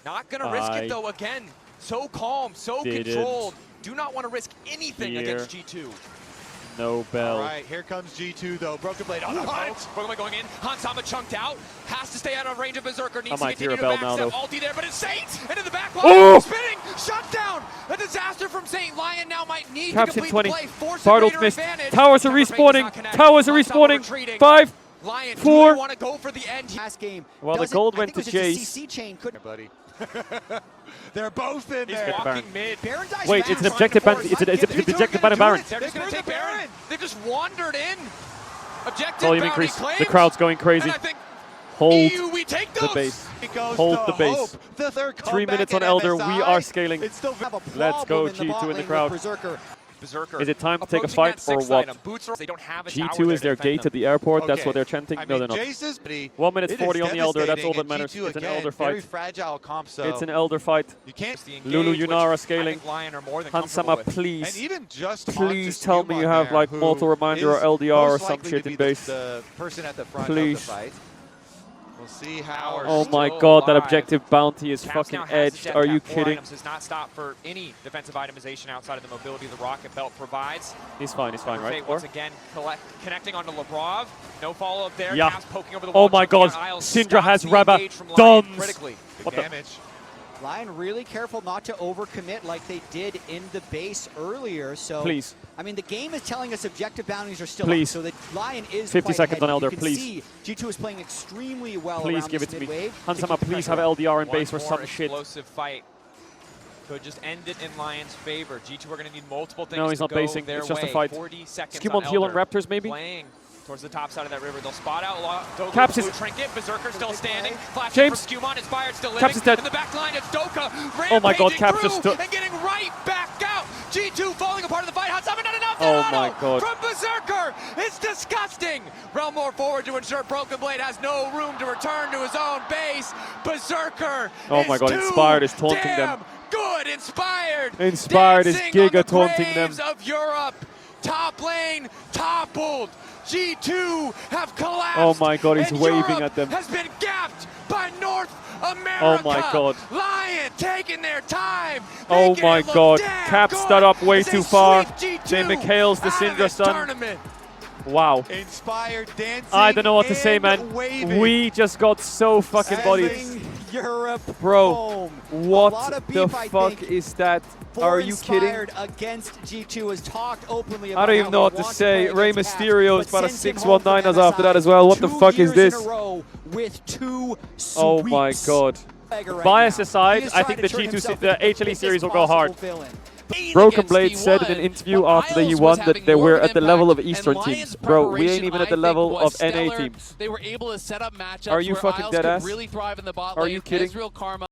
Not going to risk it though again. So calm, so controlled. Do not want to risk anything against G2. No bell. All right, here comes G2 though. Broken Blade on the boat. Broken Blade going in. Hansama chunked out. Has to stay out of range of Berserker. Needs I might to hear a continue bell to now max out though. ulti there, but it's Saint into the back wall. Oh! Spinning. Shut down. A disaster from Saint. Lyon now might need Caps to in complete 20. the play. Force Bartle's a missed. advantage. Towers are respawning. Towers are respawning. 5, Lyon 4. want to go for the end. Last game. Well, the gold went to Jace. Buddy. They're both in He's there. walking mid. Wait, it's an objective ban. It's an objective ban Baron. They're just going to take Baron. They've just wandered in. Objective Volume bounty increase. claimed. The crowd's going crazy. And I think Hold we take the those. base. Hold the base. 3 minutes on Elder. We are scaling. Let's go, G2 in the crowd. Berserker. Is it time to take a fight or what? They don't have a G2 is their gate at the airport. That's what they're chanting. No, they're not. 1 minute 40 on the Elder. That's all that matters. It's an Elder fight. It's an Elder fight. You can't Lulu Yunara scaling. Hansama, please. Please tell me you have like Mortal Reminder or LDR or some shit in base. Please. We'll see how. Oh my god, that objective bounty is fucking edged. Are you kidding? Does not stop for any defensive itemization outside of the mobility the Rocket Belt provides. He's fine, right? Once again, connecting onto Labrov. No follow-up there. Yeah. Caps poking over the Oh wall, my jumping god, out Isles, Syndra has stops the Rabba engage from Lyon Duns. critically. What the? Damage. Lyon really careful not to overcommit like they did in the base earlier. So Please. I mean, the game is telling us objective bounties are still Please. up, so the Lyon is 50 quite seconds ahead. on Elder, You can please. see G2 is playing extremely well Please around give it this to me. mid-wave Hansama, please have LDR in One base or more some shit. explosive fight could just end it in Lion's favor. G2 are going to need multiple things No, he's to not go basing. their It's just a way. fight. 40 seconds Skewmon heal on Elder. Raptors, maybe? Playing towards the top side of that river. They'll spot out Doka. Caps Blue is- Trinket. Berserker still standing. Flashing James. from Skewmon. Inspired still living. Caps is dead. In the back line, it's Doka. Oh my god, rampaging Caps just through stood. and getting right back out. G2 falling apart in the fight. Hansama, not enough. Oh Auto my god. from Berserker. It's disgusting. Realm more forward to ensure Broken Blade has no room to return to his own base. Berserker. Oh my god, Inspired is taunting them. Good, Inspired. Inspired is giga taunting them. Of Europe. Top lane toppled. G2 have collapsed. Oh my god, he's and waving Europe at them. Has been gapped by North America. Oh my god. Lyon taking their time. Oh making my it look god. damn Caps good that up way as they too far. sweep G2 They Mikhail's the out of Syndra this stun. tournament. Wow. Inspired dancing. I don't know what to say, and man. waving. We just got so fucking bodied. Sending Europe Bro, home. A what lot of the beef, I fuck think, is that? for Are you kidding? Inspired against G2 has talked openly about I don't even how know they what to want say. play Rey against Caps, Mysterio is but about to sends him home 619 from us after that MSI as well. What the 2 fuck is years this? in a row with 2 Oh my sweeps. god. Right Bias now. aside, He is I trying think to the turn G2 himself the into the HLE biggest series will go hard. possible villain. Broken Blade said in an interview after the E1 that they were at the level of Eastern teams. Bro, we ain't even at the level of NA teams. They were able to set up matchups Are you where fucking Isles dead could ass? really thrive in the bot Are lane. you kidding? Caedrel, Karma